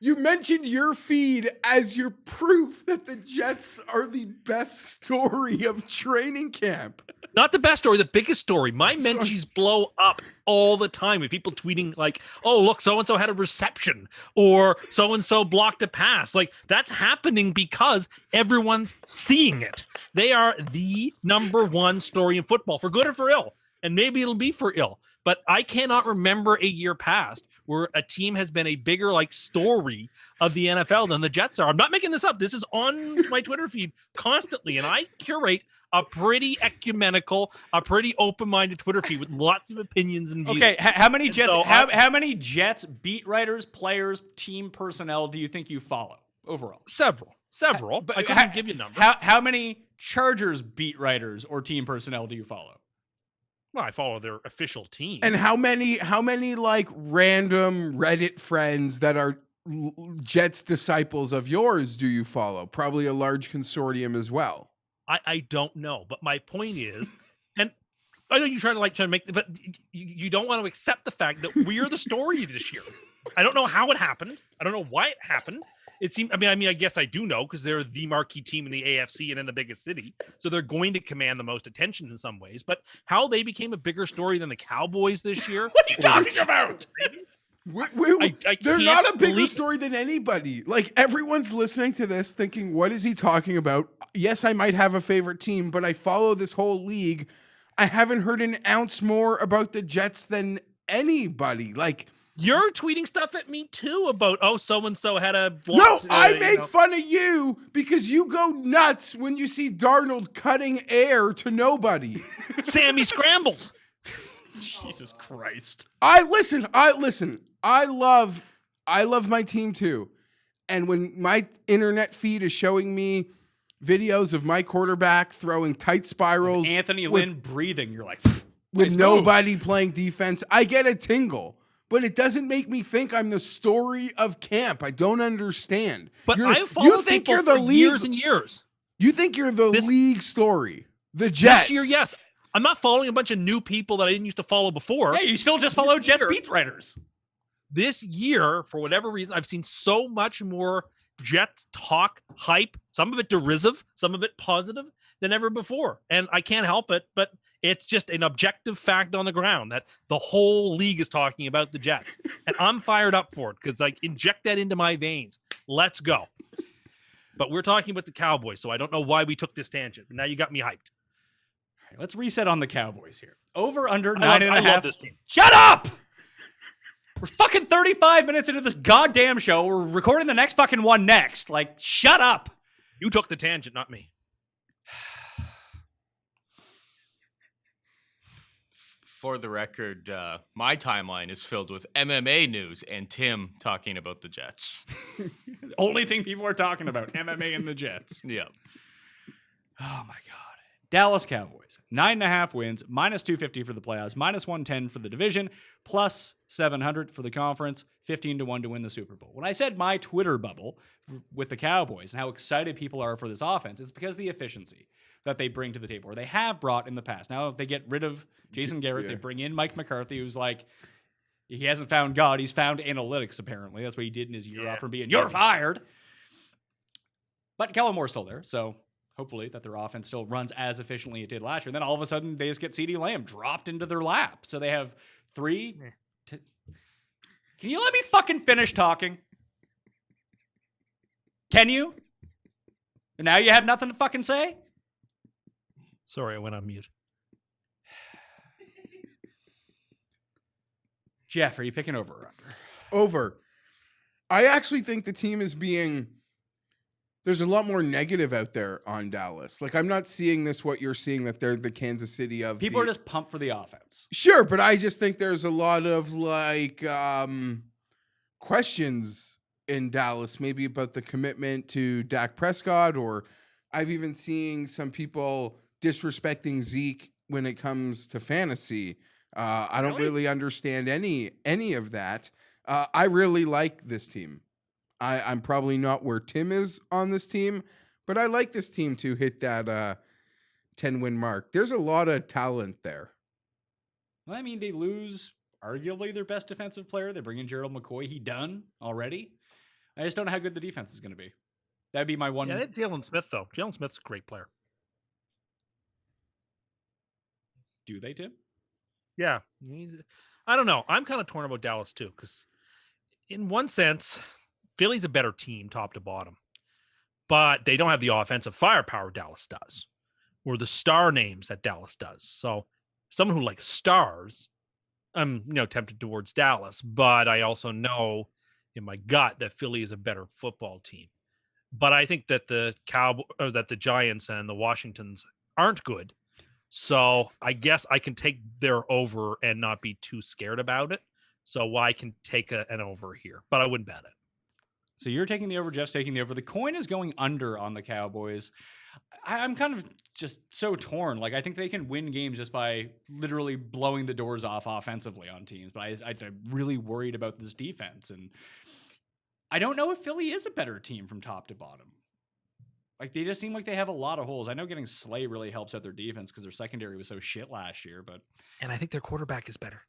You mentioned your feed as your proof that the Jets are the best story of training camp.
Not the best story, the biggest story. My menchies blow up all the time with people tweeting like, oh, look, so-and-so had a reception or so-and-so blocked a pass. Like that's happening because everyone's seeing it. They are the number one story in football for good or for ill. And maybe it'll be for ill, but I cannot remember a year past where a team has been a bigger like story of the NFL than the Jets are. I'm not making this up. This is on my Twitter feed constantly, and I curate a pretty ecumenical, a pretty open-minded Twitter feed with lots of opinions and views.
Okay, how many Jets?
So
how many Jets beat writers, players, team personnel do you think you follow overall?
Several.
But
I couldn't give you numbers.
How many Chargers beat writers or team personnel do you follow?
Well, I follow their official team.
And how many like random Reddit friends that are Jets disciples of yours do you follow? Probably a large consortium as well.
I don't know, but my point is, and I know you're trying to make, but you don't want to accept the fact that we're the story this year. I don't know how it happened. I don't know why it happened. It seemed. I mean, I guess I do know because they're the marquee team in the AFC and in the biggest city, so they're going to command the most attention in some ways. But how they became a bigger story than the Cowboys this year?
What are you talking about?
I
They're
can't
not a bigger
believe-
story than anybody. Like everyone's listening to this thinking, what is he talking about? Yes, I might have a favorite team, but I follow this whole league. I haven't heard an ounce more about the Jets than anybody. Like,
You're tweeting stuff at me too about so and so had a
no,
blocked,
I
you
make
know.
fun of you because you go nuts when you see Darnold cutting air to nobody.
Sammy scrambles.
Jesus Christ.
I listen. I love my team too. And when my internet feed is showing me videos of my quarterback throwing tight spirals,
Anthony
with,
Lynn breathing, you're like,
with
nice
nobody playing defense, I get a tingle. But it doesn't make me think I'm the story of camp. I don't understand.
But
You're-
I've followed people for years and years.
You think you're the
This-
league story. The Jets.
This year, yes. I'm not following a bunch of new people that I didn't used to follow before.
Yeah, you still just follow Jets beat writers.
This year, for whatever reason, I've seen so much more Jets talk, hype, some of it derisive, some of it positive than ever before. And I can't help it, but it's just an objective fact on the ground that the whole league is talking about the Jets. And I'm fired up for it because like inject that into my veins. Let's go. But we're talking about the Cowboys, so I don't know why we took this tangent. But now you got me hyped.
All right, let's reset on the Cowboys here. Over under
I
9.5.
love this team.
Shut up! We're fucking 35 minutes into this goddamn show. We're recording the next fucking one next. Like, shut up.
You took the tangent, not me.
For the record, my timeline is filled with MMA news and Tim talking about the Jets.
Only thing people are talking about, MMA and the Jets.
Yeah.
Oh my God. Dallas Cowboys, 9.5 wins, minus 250 for the playoffs, minus 110 for the division, plus 700 for the conference, 15-1 to win the Super Bowl. When I said my Twitter bubble with the Cowboys and how excited people are for this offense, it's because of the efficiency that they bring to the table, or they have brought in the past. Now, if they get rid of Jason Garrett, they bring in Mike McCarthy, who's like, he hasn't found God, he's found analytics, apparently. That's what he did in his year off from being, you're fired. But Kellen Moore's still there, so hopefully that their offense still runs as efficiently as it did last year. And then all of a sudden, they just get CeeDee Lamb dropped into their lap. So they have three. Can you let me fucking finish talking? Can you? And now you have nothing to fucking say?
Sorry, I went on mute.
Geoff, are you picking over or under?
Over. I actually think the team is being... There's a lot more negative out there on Dallas. Like, I'm not seeing this, what you're seeing, that they're the Kansas City of...
People are just pumped for the offense.
Sure, but I just think there's a lot of, like, questions in Dallas, maybe about the commitment to Dak Prescott, or I've even seen some people disrespecting Zeke when it comes to fantasy. I don't really understand any of that. I really like this team. I'm probably not where Tim is on this team, but I like this team to hit that 10-win mark. There's a lot of talent there.
Well, I mean, they lose arguably their best defensive player. They bring in Gerald McCoy. He done already. I just don't know how good the defense is going to be. That'd be my one.
Yeah, they had Jalen Smith, though. Jalen Smith's a great player.
Do they, Tim?
Yeah. I don't know. I'm kind of torn about Dallas, too, because in one sense, Philly's a better team top to bottom, but they don't have the offensive firepower Dallas does, or the star names that Dallas does. So someone who likes stars, I'm tempted towards Dallas, but I also know in my gut that Philly is a better football team. But I think that the Giants and the Washingtons aren't good. So I guess I can take their over and not be too scared about it. So I can take an over here, but I wouldn't bet it.
So you're taking the over, Jeff's taking the over. The coin is going under on the Cowboys. I'm kind of just so torn. Like, I think they can win games just by literally blowing the doors off offensively on teams. But I'm really worried about this defense. And I don't know if Philly is a better team from top to bottom. Like, they just seem like they have a lot of holes. I know getting Slay really helps out their defense because their secondary was so shit last year.
And I think their quarterback is better.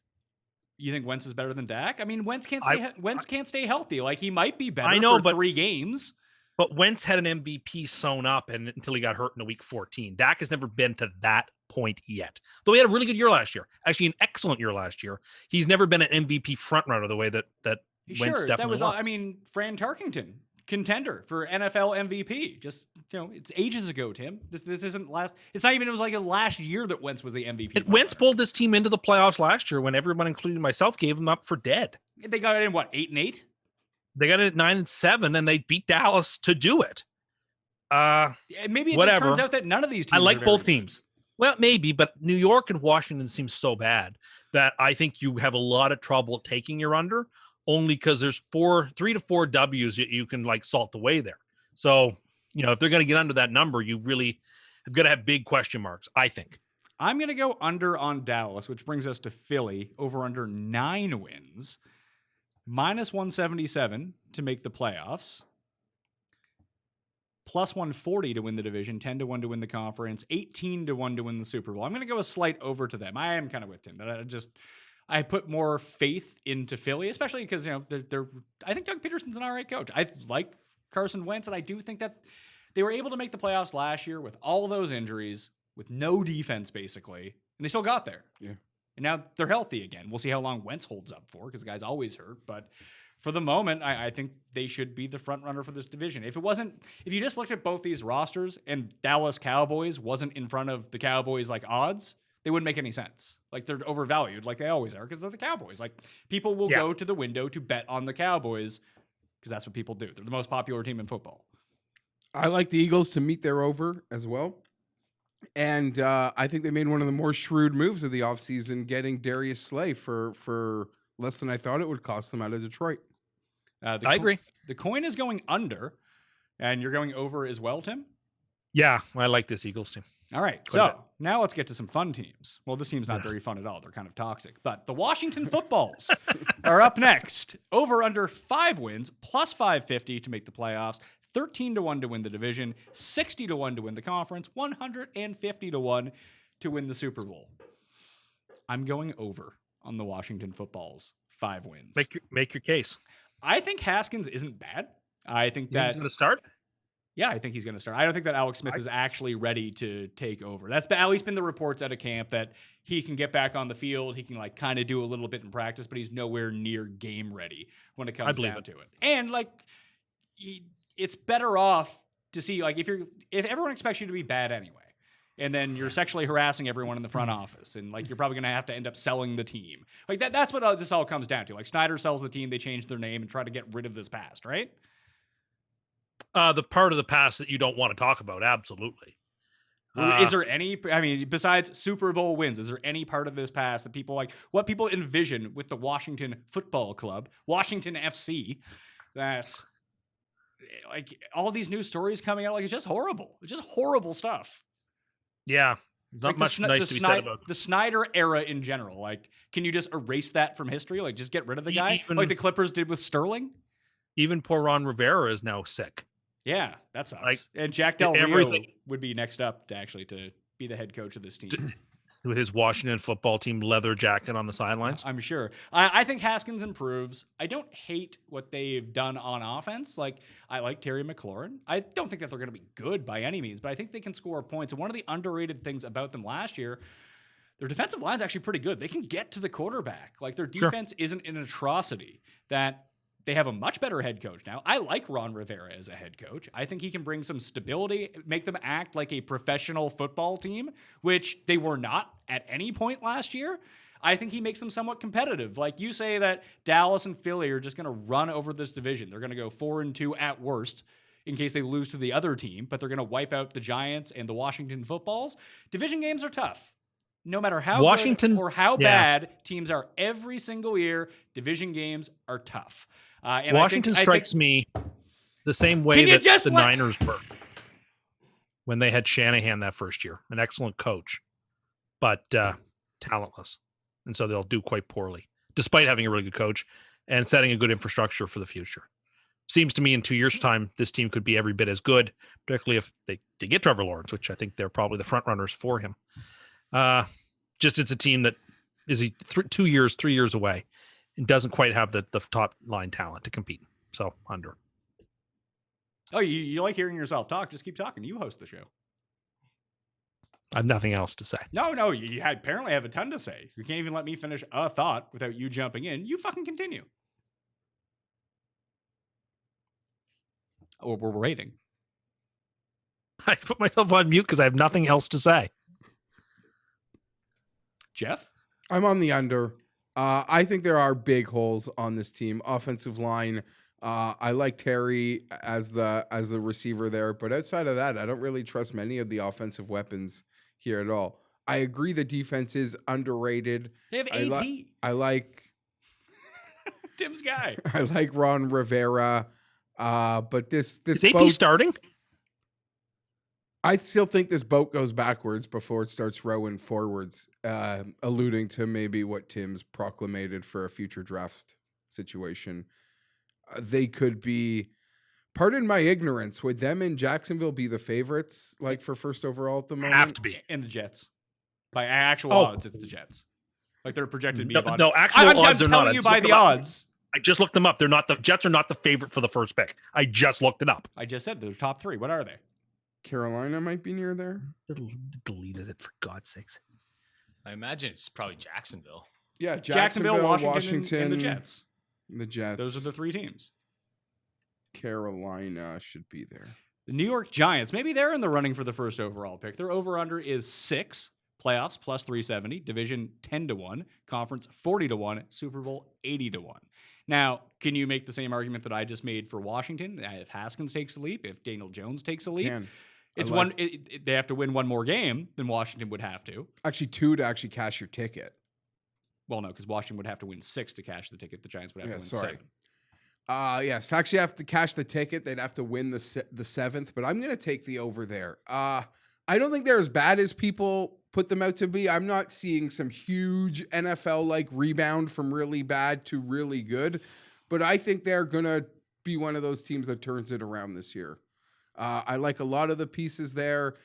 You think Wentz is better than Dak? I mean, Wentz can't stay healthy. Like, he might be better for 3 games.
But Wentz had an MVP sewn up until he got hurt in week 14. Dak has never been to that point yet. Though he had a really good year last year. Actually, an excellent year last year. He's never been an MVP frontrunner the way that Wentz definitely was.
I mean, Fran Tarkington, contender for NFL MVP. Just, it's ages ago, Tim. This isn't last. It's not even. It was like last year that Wentz was the MVP.
Wentz pulled this team into the playoffs last year when everyone, including myself, gave him up for dead.
They got it in what, 8-8?
They got it at 9-7, and they beat Dallas to do it.
Maybe it
whatever.
just turns out that none of these teams.
I like both teams. Well, maybe, but New York and Washington seem so bad that I think you have a lot of trouble taking your under, only because there's 3 to 4 W's that you can like salt away there. So, if they're going to get under that number, you really have got to have big question marks, I think.
I'm going to go under on Dallas, which brings us to Philly, over under 9 wins, minus 177 to make the playoffs, plus 140 to win the division, 10 to 1 to win the conference, 18 to 1 to win the Super Bowl. I'm going to go a slight over to them. I am kind of with him that I put more faith into Philly, especially because, I think Doug Peterson's an all right coach. I like Carson Wentz, and I do think that they were able to make the playoffs last year with all those injuries, with no defense, basically, and they still got there.
Yeah.
And now they're healthy again. We'll see how long Wentz holds up for, because the guy's always hurt. But for the moment, I think they should be the front runner for this division. If you just looked at both these rosters and Dallas Cowboys wasn't in front of the Cowboys like odds, they wouldn't make any sense. Like, they're overvalued like they always are because they're the Cowboys. Like, people will go to the window to bet on the Cowboys because that's what people do. They're the most popular team in football.
I like the Eagles to meet their over as well. And I think they made one of the more shrewd moves of the offseason, getting Darius Slay for less than I thought it would cost them out of Detroit.
I agree.
The coin is going under, and you're going over as well, Tim?
Yeah, I like this Eagles team.
All right, so now let's get to some fun teams. Well, this team's not very fun at all. They're kind of toxic. But the Washington Footballs are up next. Over under 5 wins, plus 550 to make the playoffs, 13 to 1 to win the division, 60 to 1 to win the conference, 150 to 1 to win the Super Bowl. I'm going over on the Washington Footballs 5 wins.
Make your case.
I think Haskins isn't bad. I think
He's going to start.
Yeah, I think he's going to start. I don't think that Alex Smith is actually ready to take over. That's at least been the reports out of camp, that he can get back on the field. He can like kind of do a little bit in practice, but he's nowhere near game ready when it comes down to it. And like, it's better off to see, like, if everyone expects you to be bad anyway, and then you're sexually harassing everyone in the front office, and like you're probably going to have to end up selling the team. Like that's what this all comes down to. Like, Snyder sells the team, they change their name and try to get rid of this past, right?
The part of the past that you don't want to talk about, absolutely.
Is there any, besides Super Bowl wins, is there any part of this past that people like, what people envision with the Washington Football Club, Washington FC, that like all these new stories coming out, like it's just horrible. It's just horrible stuff.
Yeah. Not
Like
much nice to be said about
the Snyder era in general. Like, can you just erase that from history? Like, just get rid of the guy, like the Clippers did with Sterling?
Even poor Ron Rivera is now sick.
Yeah, that sucks.
Like,
and Jack Del Rio would be next up to be the head coach of this team.
With his Washington football team leather jacket on the sidelines.
I'm sure. I think Haskins improves. I don't hate what they've done on offense. Like, I like Terry McLaurin. I don't think that they're going to be good by any means, but I think they can score points. And one of the underrated things about them last year, their defensive line's actually pretty good. They can get to the quarterback. Like, their defense isn't an atrocity. That they have a much better head coach now. I like Ron Rivera as a head coach. I think he can bring some stability, make them act like a professional football team, which they were not at any point last year. I think he makes them somewhat competitive. Like, you say that Dallas and Philly are just going to run over this division. They're going to go 4-2 at worst in case they lose to the other team, but they're going to wipe out the Giants and the Washington Footballs. Division games are tough. No matter how good or how bad teams are every single year, division games are tough. And
Washington strikes me the same way that the Niners were when they had Shanahan that first year. An excellent coach, but talentless. And so they'll do quite poorly, despite having a really good coach and setting a good infrastructure for the future. Seems to me in 2 years' time, this team could be every bit as good, particularly if they get Trevor Lawrence, which I think they're probably the front runners for him. Just it's a team that is 3 years away and doesn't quite have the top line talent to compete. So under.
Oh, you like hearing yourself talk? Just keep talking. You host the show.
I have nothing else to say.
No, you apparently have a ton to say. You can't even let me finish a thought without you jumping in. You fucking continue. Oh, we're waiting.
I put myself on mute because I have nothing else to say.
Geoff?
I'm on the under. I think there are big holes on this team. Offensive line. I like Terry as the receiver there, but outside of that, I don't really trust many of the offensive weapons here at all. I agree the defense is underrated.
They have
I
AP.
I like
Tim's guy.
I like Ron Rivera. But this
Is AP
boat,
starting?
I still think this boat goes backwards before it starts rowing forwards, alluding to maybe what Tim's proclamated for a future draft situation. They could be, pardon my ignorance, would them in Jacksonville be the favorites, like for first overall at the moment?
Have to be.
And the Jets. By actual
Oh.
odds, it's the Jets. Like they're projected to be
No,
about
no, actual
I'm
odds are not.
telling
I
you
just
by
looked
the
them up.
odds.
I just looked them up. They're not the Jets are not the favorite for the first pick. I just looked it up.
I just said they're top 3. What are they?
Carolina might be near there.
Deleted it for God's sakes.
I imagine it's probably Jacksonville.
Yeah,
Jacksonville, Washington, and the Jets.
The Jets.
Those are the 3 teams.
Carolina should be there.
The New York Giants, maybe they're in the running for the first overall pick. Their over-under is 6. Playoffs plus 370. Division 10-1. Conference 40-1. Super Bowl 80-1. Now, can you make the same argument that I just made for Washington? If Haskins takes a leap, if Daniel Jones takes a leap, it's they have to win one more game than Washington would have to.
Actually, 2 to actually cash your ticket.
Well, no, because Washington would have to win 6 to cash the ticket. The Giants would have to win 7.
Yes, to actually have to cash the ticket, they'd have to win the 7th. But I'm going to take the over there. I don't think they're as bad as people put them out to be. I'm not seeing some huge NFL-like rebound from really bad to really good. But I think they're going to be one of those teams that turns it around this year. I like a lot of the pieces there.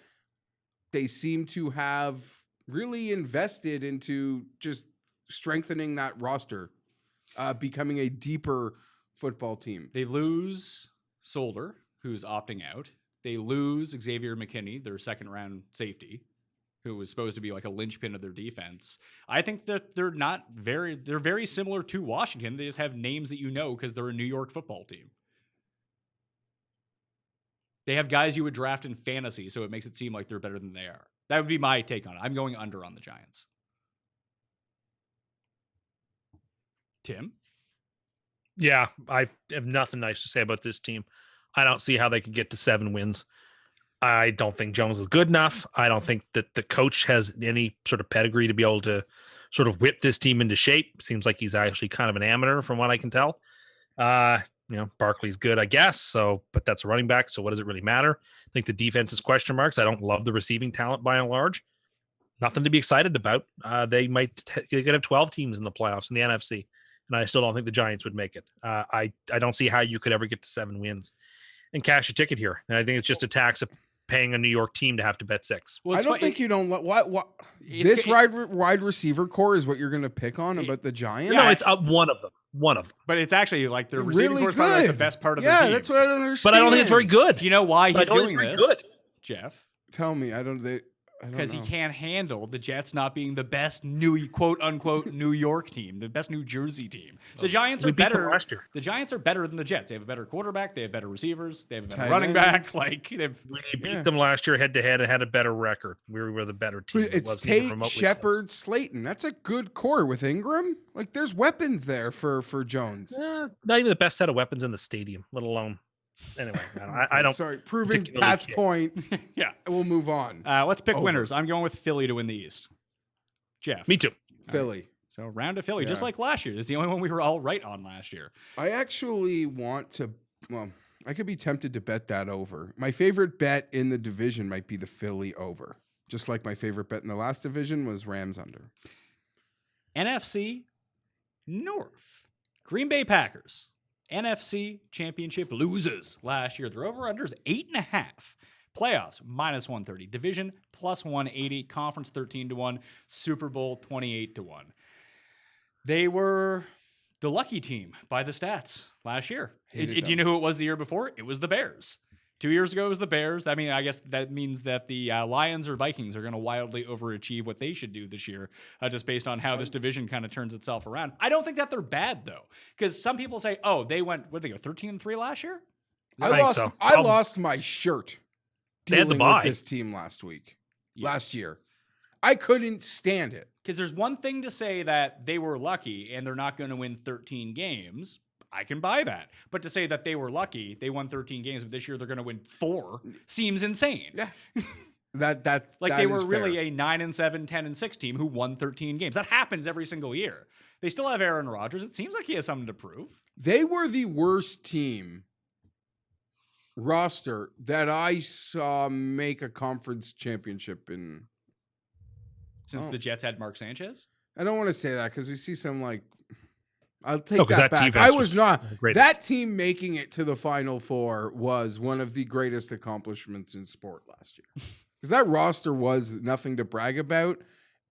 They seem to have really invested into just strengthening that roster, becoming a deeper football team.
They lose Solder, who's opting out. They lose Xavier McKinney, their second-round safety, who was supposed to be like a linchpin of their defense. I think that they're very similar to Washington. They just have names that you know because they're a New York football team. They have guys you would draft in fantasy, so it makes it seem like they're better than they are. That would be my take on it. I'm going under on the Giants. Tim?
Yeah, I have nothing nice to say about this team. I don't see how they could get to 7 wins. I don't think Jones is good enough. I don't think that the coach has any sort of pedigree to be able to sort of whip this team into shape. Seems like he's actually kind of an amateur from what I can tell. Barkley's good, I guess. So, but that's a running back. So what does it really matter? I think the defense is question marks. I don't love the receiving talent by and large. Nothing to be excited about. They could have 12 teams in the playoffs in the NFC. And I still don't think the Giants would make it. I don't see how you could ever get to 7 wins and cash a ticket here. And I think it's just a tax of paying a New York team to have to bet 6.
Well,
I don't think you don't. What this wide receiver core is what you're going to pick on about the Giants?
No, it's one of them. One of them.
But it's actually like their receiving
really
core is probably like the
good.
best part of their team.
Yeah, that's what I don't understand.
But I don't think it's very good.
Do you know why
But
he's
I don't
doing
think
this,
it's very good.
Jeff?
Tell me. I don't
Because he
know.
can't handle the Jets not being the best new quote unquote New York team, the best New Jersey team. The Giants
We
are
beat them
better.
last year.
The Giants are better than the Jets. They have a better quarterback. They have better receivers. They have a better
Tight
running
end.
back. Like they've.
We beat them last year head to head and had a better record. We were the better team. It
It's
wasn't even
Tate,
remotely
Shepard, Slayton. That's a good core with Ingram. Like there's weapons there for Jones.
close. Not even the best set of weapons in the stadium, let alone. Anyway, I don't.
Sorry, proving
particularly
Pat's
care.
point.
Yeah.
We'll move on.
Let's pick
Over.
winners. I'm going with Philly to win the East. Jeff.
Me too.
Philly.
So round to Philly, just
Yeah.
like last year. It's the only one we were all right on last year.
I actually want to. Well, I could be tempted to bet that over. My favorite bet in the division might be the Philly over. Just like my favorite bet in the last division was Rams under.
NFC North. Green Bay Packers. NFC Championship losers last year. Their over-under is 8.5. Playoffs, minus 130. Division, plus 180. Conference, 13-1. Super Bowl, 28-1. They were the lucky team by the stats last year. Do you know who it was the year before? It was the Bears. 2 years ago, it was the Bears. I mean, I guess that means that the Lions or Vikings are going to wildly overachieve what they should do this year, just based on how this division kind of turns itself around. I don't think that they're bad, though, because some people say, oh, they went, what did they go, 13-3 last year?
I lost my shirt
They had the
dealing
bye.
with this team last year. I couldn't stand it.
Because there's one thing to say that they were lucky and they're not going to win 13 games. I can buy that. But to say that they were lucky, they won 13 games, but this year they're going to win 4 seems insane.
Yeah. That
Like
that
they
is
were really
fair.
a 9-7, 10-6 team who won 13 games. That happens every single year. They still have Aaron Rodgers. It seems like he has something to prove.
They were the worst team roster that I saw make a conference championship in.
Since
Oh.
the Jets had Mark Sanchez.
I don't want to say that because we see some like. I'll take
No, 'cause
that
that
back.
defense
I was
was
not.
great.
That team making it to the Final Four was one of the greatest accomplishments in sport last year. Because that roster was nothing to brag about,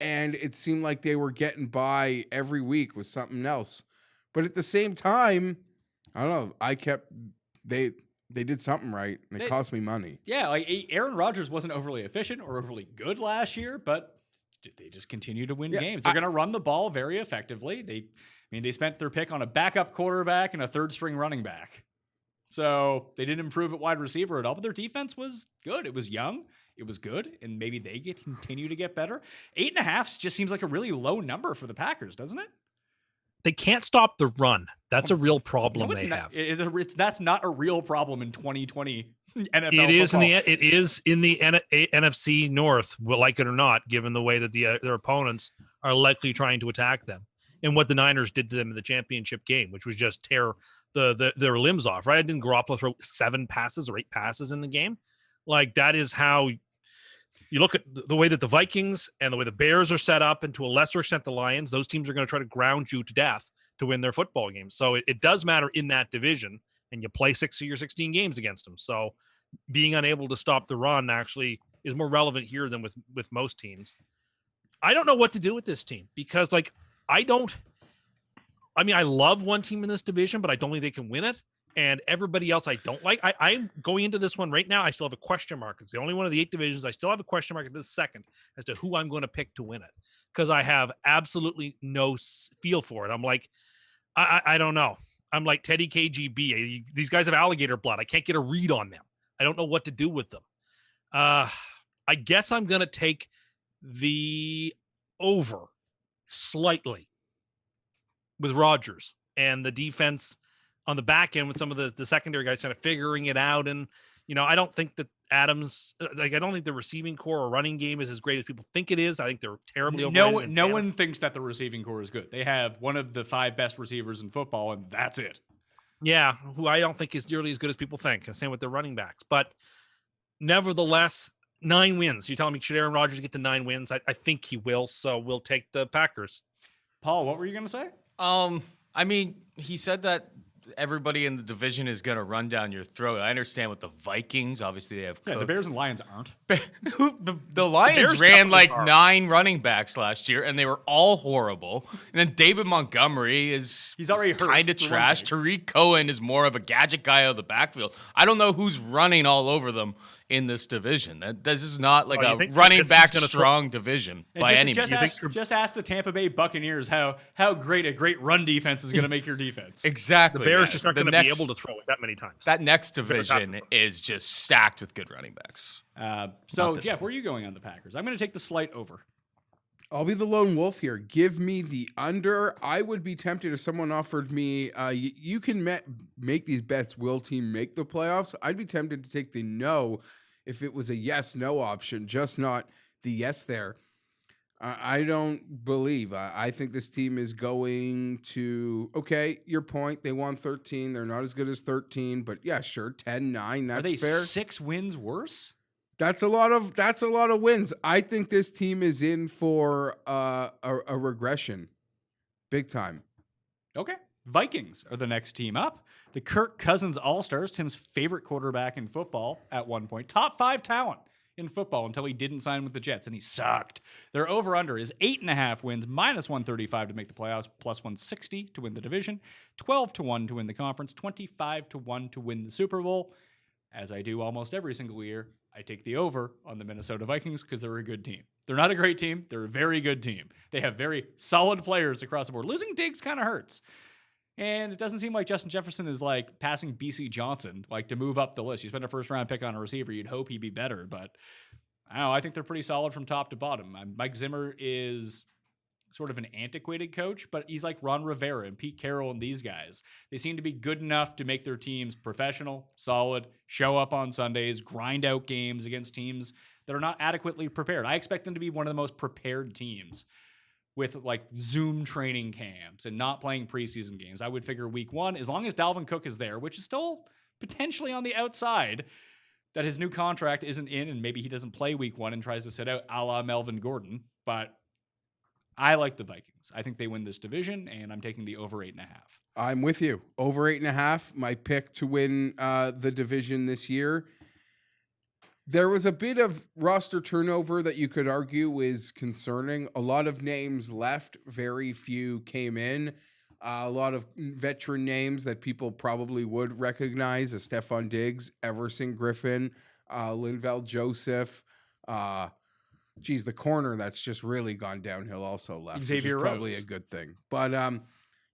and it seemed like they were getting by every week with something else. But at the same time, I don't know. They did something right, and it cost me money.
Yeah, like Aaron Rodgers wasn't overly efficient or overly good last year, but they just continue to win games. They're going to run the ball very effectively. They spent their pick on a backup quarterback and a third string running back. So they didn't improve at wide receiver at all, but their defense was good. It was young. It was good. And maybe they continue to get better. 8.5 just seems like a really low number for the Packers, doesn't it?
They can't stop the run. That's a real problem
No, it's
they
not.
have.
That's not a real problem in 2020 NFL
It is
football.
it is in the NFC North, like it or not, given the way that their opponents are likely trying to attack them, and what the Niners did to them in the championship game, which was just tear their limbs off. Right? Didn't Garoppolo throw 7 passes or 8 passes in the game? Like that is how you look at the way that the Vikings and the way the Bears are set up, and to a lesser extent the Lions. Those teams are going to try to ground you to death to win their football games. So it does matter in that division. And you play 6 or 16 games against them. So being unable to stop the run actually is more relevant here than with most teams. I don't know what to do with this team because I love one team in this division, but I don't think they can win it. And everybody else I don't like. I'm going into this one right now. I still have a question mark. It's the only one of the 8 divisions. I still have a question mark at this second as to who I'm going to pick to win it because I have absolutely no feel for it. I'm like, I don't know. I'm like Teddy KGB. These guys have alligator blood. I can't get a read on them. I don't know what to do with them. I guess I'm going to take the over slightly with Rodgers and the defense on the back end with some of the secondary guys kind of figuring it out. And, I don't think that Adams, I don't think the receiving core or running game is as great as people think it is. I think they're terribly overrated.
No one thinks that the receiving core is good. They have one of the 5 best receivers in football, and that's it.
Yeah, who I don't think is nearly as good as people think. And same with their running backs. But nevertheless, 9 wins. You're telling me should Aaron Rodgers get to 9 wins? I think he will. So we'll take the Packers.
Paul, what were you going to say?
He said that everybody in the division is going to run down your throat. I understand with the Vikings. Obviously, they have
Yeah, the
Cook.
Bears and Lions aren't.
The Lions
Bears
ran like
definitely are.
9 running backs last year, and they were all horrible. And then David Montgomery he's
already hurt,
kind of
for one
trash.
thing.
Tariq Cohen is more of a gadget guy out of the backfield. I don't know who's running all over them in this division. This is not like
Oh, you
a
think
running
Trubisky's
back
gonna
strong division
And
by any means.
just ask the Tampa Bay Buccaneers how great a great run defense is going to make your defense.
Exactly.
The Bears
yeah.
just aren't
The
going to be
next-
able to throw it that many times.
That next
Bears have
division
to.
is just stacked with good running backs.
So,
Not this
Geoff,
one.
where are you going on the Packers? I'm going to take the slight over.
I'll be the lone wolf here. Give me the under. I would be tempted if someone offered me, you can make these bets. Will team make the playoffs? I'd be tempted to take the no if it was a yes/no option, just not the yes there. I don't believe. I think this team is going to, okay, your point. They won 13. They're not as good as 13, but yeah, sure, 10-9. That's
Are they
fair.
6 wins worse?
That's a lot of wins. I think this team is in for a regression, big time.
Okay. Vikings are the next team up. The Kirk Cousins All-Stars, Tim's favorite quarterback in football at one point. Top 5 talent in football until he didn't sign with the Jets, and he sucked. Their over-under is 8.5 wins, minus 135 to make the playoffs, plus 160 to win the division, 12-1 to win the conference, 25-1 to win the Super Bowl. As I do almost every single year, I take the over on the Minnesota Vikings because they're a good team. They're not a great team. They're a very good team. They have very solid players across the board. Losing Diggs kind of hurts. And it doesn't seem like Justin Jefferson is like passing BC Johnson, like to move up the list. You spent a first-round pick on a receiver. You'd hope he'd be better, but I don't know. I think they're pretty solid from top to bottom. Mike Zimmer is sort of an antiquated coach, but he's like Ron Rivera and Pete Carroll and these guys. They seem to be good enough to make their teams professional, solid, show up on Sundays, grind out games against teams that are not adequately prepared. I expect them to be one of the most prepared teams with like Zoom training camps and not playing preseason games. I would figure week 1, as long as Dalvin Cook is there, which is still potentially on the outside, that his new contract isn't in and maybe he doesn't play week 1 and tries to sit out a la Melvin Gordon. But I like the Vikings. I think they win this division, and I'm taking the over 8.5.
I'm with you. Over 8.5, my pick to win the division this year. There was a bit of roster turnover that you could argue is concerning. A lot of names left, very few came in. A lot of veteran names that people probably would recognize: Stephon Diggs, Everson Griffin, Linval Joseph. The corner that's just really gone downhill also left.
Xavier
which is probably
Rhodes.
a good thing. But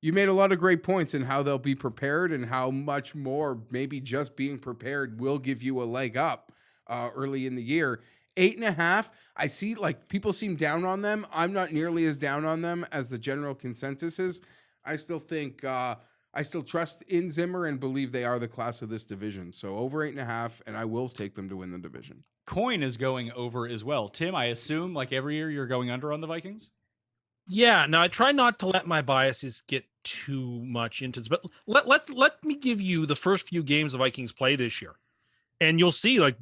you made a lot of great points in how they'll be prepared and how much more maybe just being prepared will give you a leg up early in the year. 8.5, I see like people seem down on them. I'm not nearly as down on them as the general consensus is. I still think I still trust in Zimmer and believe they are the class of this division. So over 8.5, and I will take them to win the division.
Coin is going over as well. Tim, I assume like every year you're going under on the Vikings?
Yeah, now I try not to let my biases get too much into this, but let me give you the first few games the Vikings play this year, and you'll see like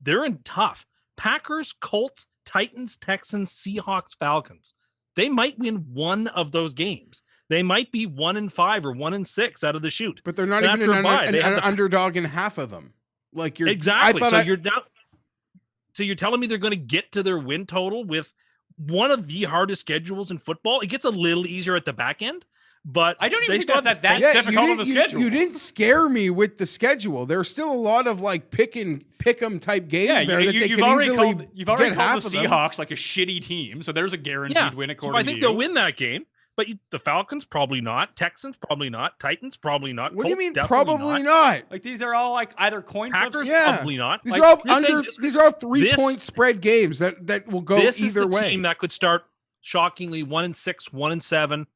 they're in tough. Packers, Colts, Titans, Texans, Seahawks, Falcons. They might win one of those games. They might be 1-5 or 1-6 out of the chute.
But they're not
And
even
after a bye, they have
an
the-
underdog in half of them. Like you're
Exactly.
I thought
So you're telling me they're going to get to their win total with one of the hardest schedules in football? It gets a little easier at the back end, but
I don't even
they
think
still
that's
have
that
the same-
difficult on the schedule.
You didn't scare me with the schedule. There's still a lot of like pick 'em type games
Yeah,
there that they
you've
can
already
easily
called, you've already
get
called
half
the
of them.
Seahawks like a shitty team, so there's a guaranteed win according
I think
to
they'll
you.
win that game. But the Falcons probably not. Texans probably not. Titans probably not.
What do you
Colts
mean
definitely
probably not?
Like these are all like either coin flips.
Packers
Yeah.
probably not.
These
Like,
are all
just saying
under.
this-
These are all 3-point
this-
spread games that will go
this
either
is the
way.
team that could start shockingly 1-6, 1-7,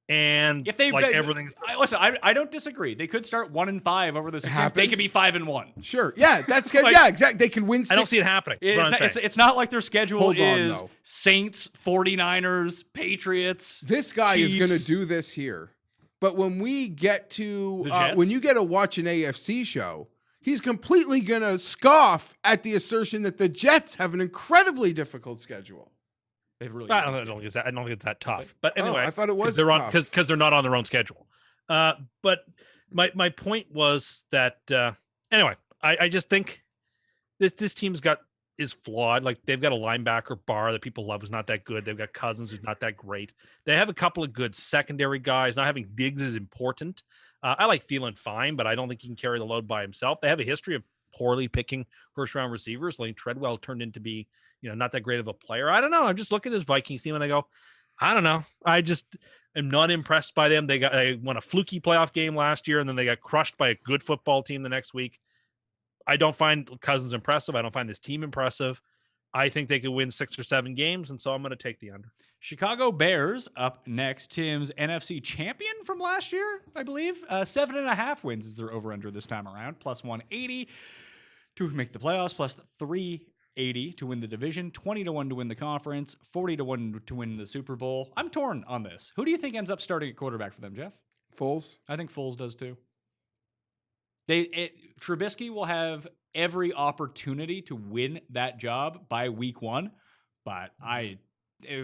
and
If they
like everything.
listen, I don't disagree. They could start 1-5 over the 6 games. They could be
happens.
5-1.
Sure, yeah, that's good.
Like-
Yeah, exactly. They can win.
I don't
6
see it happening. is what I'm saying.
It's not like their schedule
Hold on,
is
though.
Saints, 49ers, Patriots.
This guy is going to
Chiefs.
do this here. But when we get to
The Jets?
when you get to watch an AFC show, he's completely going to scoff at the assertion that the Jets have an incredibly difficult schedule.
They've really
I
easy
don't
schedule.
think it's that tough. But anyway,
I thought it was
they're on
tough.
because they're not on their own schedule. But my point was that anyway, I just think this team's is flawed. Like they've got a linebacker Barr that people love who's not that good. They've got Cousins who's not that great. They have a couple of good secondary guys. Not having Diggs is important. I like Thielen fine, but I don't think he can carry the load by himself. They have a history of poorly picking first round receivers. Like Treadwell turned into be not that great of a player. I don't know. I'm just looking at this Vikings team and I go, I don't know. I just am not impressed by them. They won a fluky playoff game last year and then they got crushed by a good football team the next week. I don't find Cousins impressive. I don't find this team impressive. I think they could win 6 or 7 games, and so I'm going to take the under.
Chicago Bears up next. Tim's NFC champion from last year, I believe. 7.5 wins is their over-under this time around. Plus 180 to make the playoffs. Plus 380 to win the division. 20-1 to win the conference. 40-1 to win the Super Bowl. I'm torn on this. Who do you think ends up starting at quarterback for them, Geoff?
Foles.
I think Foles does too. Trubisky will have every opportunity to win that job by week 1, but they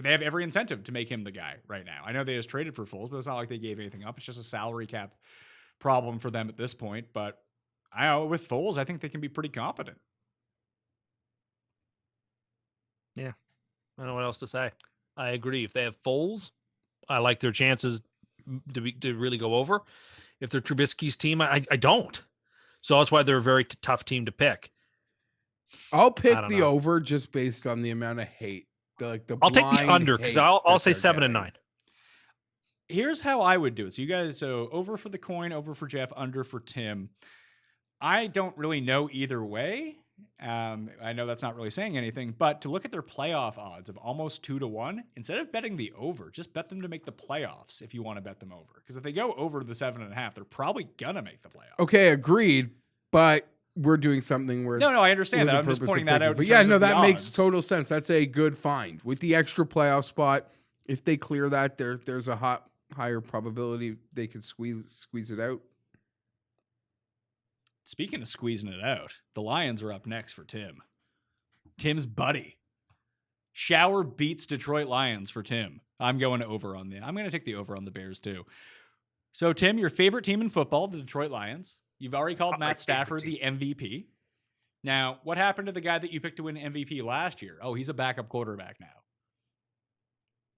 have every incentive to make him the guy right now. I know they just traded for Foles, but it's not like they gave anything up. It's just a salary cap problem for them at this point. But I know with Foles, I think they can be pretty competent.
Yeah, I don't know what else to say. I agree. If they have Foles, I like their chances to really go over. If they're Trubisky's team, I don't. So that's why they're a very tough team to pick.
I'll pick
I don't
the
know.
over just based on the amount of hate.
I'll take the
blind
under because
hate
I'll
that
say
they're
7 and
getting.
9.
Here's how I would do it. So you guys, over for the coin, over for Geoff, under for Tim. I don't really know either way. I know that's not really saying anything, but to look at their playoff odds of almost 2-1, instead of betting the over, just bet them to make the playoffs if you want to bet them over. Because if they go over the 7.5, they're probably gonna make the playoffs.
Okay, agreed. But we're doing something where
No, I understand
with
that.
the
I'm just
purpose
pointing
of
that
picking.
out.
But
in
yeah,
terms
no,
of the
that makes
odds.
total sense. That's a good find with the extra playoff spot. If they clear that, there's a higher probability they could squeeze it out.
Speaking of squeezing it out, the Lions are up next for Tim. Tim's buddy. Shower beats Detroit Lions for Tim. I'm going to take the over on the Bears too. So Tim, your favorite team in football, the Detroit Lions. You've already called Matt Stafford the MVP. Now, what happened to the guy that you picked to win MVP last year? Oh, he's a backup quarterback now.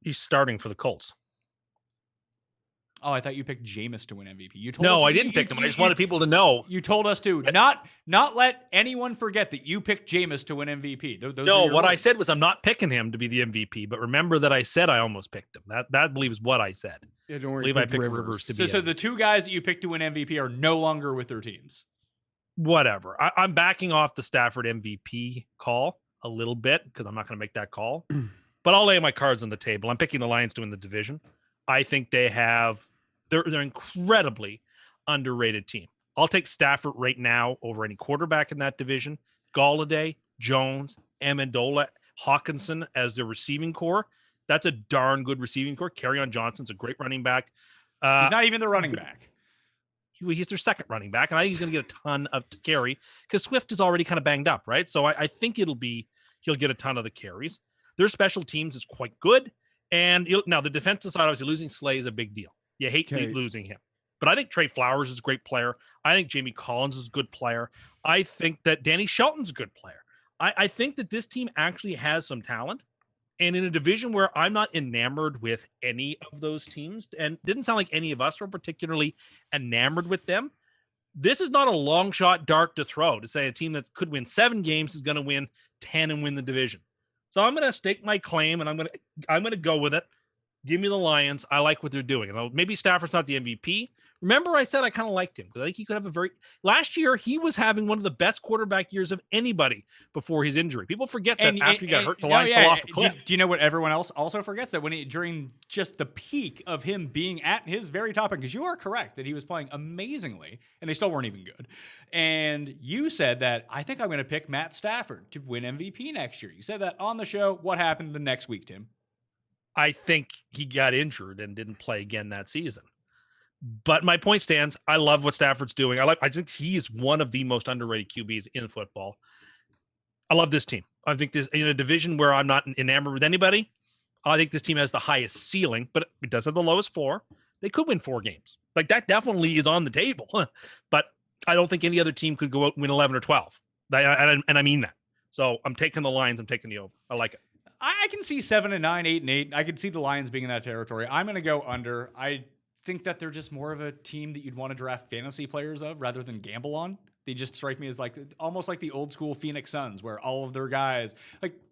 He's starting for the Colts.
Oh, I thought you picked Jameis to win MVP. You told us
No, I didn't pick him. I just wanted people to know.
You told us to not let anyone forget that you picked Jameis to win MVP. Those
No,
were your
what I
words.
said was I'm not picking him to be the MVP, but remember that I said I almost picked him. That I believe is what I said.
Yeah, don't
I
worry.
believe I picked Rivers to be
So
MVP.
the two guys that you picked to win MVP are no longer with their teams.
Whatever. I'm backing off the Stafford MVP call a little bit because I'm not going to make that call. But I'll lay my cards on the table. I'm picking the Lions to win the division. I think they're incredibly underrated team. I'll take Stafford right now over any quarterback in that division. Galladay, Jones, Amendola, Hawkinson as their receiving core. That's a darn good receiving core. Kerryon Johnson's a great running back.
He's not even the running back.
He's their second running back, and I think he's going to get a ton of carry because Swift is already kind of banged up, right? So I think he'll get a ton of the carries. Their special teams is quite good, and now the defensive side, obviously losing Slay is a big deal. You hate losing him, but I think Trey Flowers is a great player. I think Jamie Collins is a good player. I think that Danny Shelton's a good player. I think that this team actually has some talent. And in a division where I'm not enamored with any of those teams, and didn't sound like any of us were particularly enamored with them, this is not a long shot dart to throw to say a team that could win 7 games is going to win 10 and win the division. So I'm going to stake my claim, and I'm going to go with it. Give me the Lions. I like what they're doing. And maybe Stafford's not the MVP. Remember, I said I kind of liked him because I think he could have last year, he was having one of the best quarterback years of anybody before his injury. People forget that after he got hurt, the Lions fell off a cliff.
Do you know what everyone else also forgets? That during just the peak of him being at his very top end, because you are correct that he was playing amazingly and they still weren't even good. And you said that, I think I'm going to pick Matt Stafford to win MVP next year. You said that on the show. What happened the next week, Tim?
I think he got injured and didn't play again that season. But my point stands. I love what Stafford's doing. I think he's one of the most underrated QBs in football. I love this team. I think this in a division where I'm not enamored with anybody. I think this team has the highest ceiling, but it does have the lowest floor. They could win 4 games. Like that definitely is on the table. But I don't think any other team could go out and win 11 or 12. And I mean that. So I'm taking the Lions. I'm taking the over. I like it.
I can see 7-9, 8-8. I could see the Lions being in that territory. I'm going to go under. I think that they're just more of a team that you'd want to draft fantasy players of rather than gamble on. They just strike me as almost like the old school Phoenix Suns, where all of their guys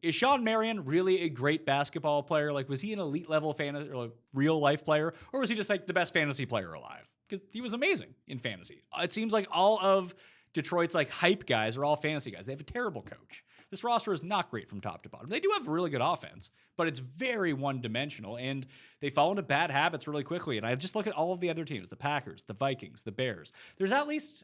is Sean Marion really a great basketball player? Was he an elite level fantasy or real life player, or was he just the best fantasy player alive? Because he was amazing in fantasy. It seems like all of Detroit's hype guys are all fantasy guys. They have a terrible coach. This roster is not great from top to bottom. They do have really good offense, but it's very one-dimensional, and they fall into bad habits really quickly. And I just look at all of the other teams, the Packers, the Vikings, the Bears. There's at least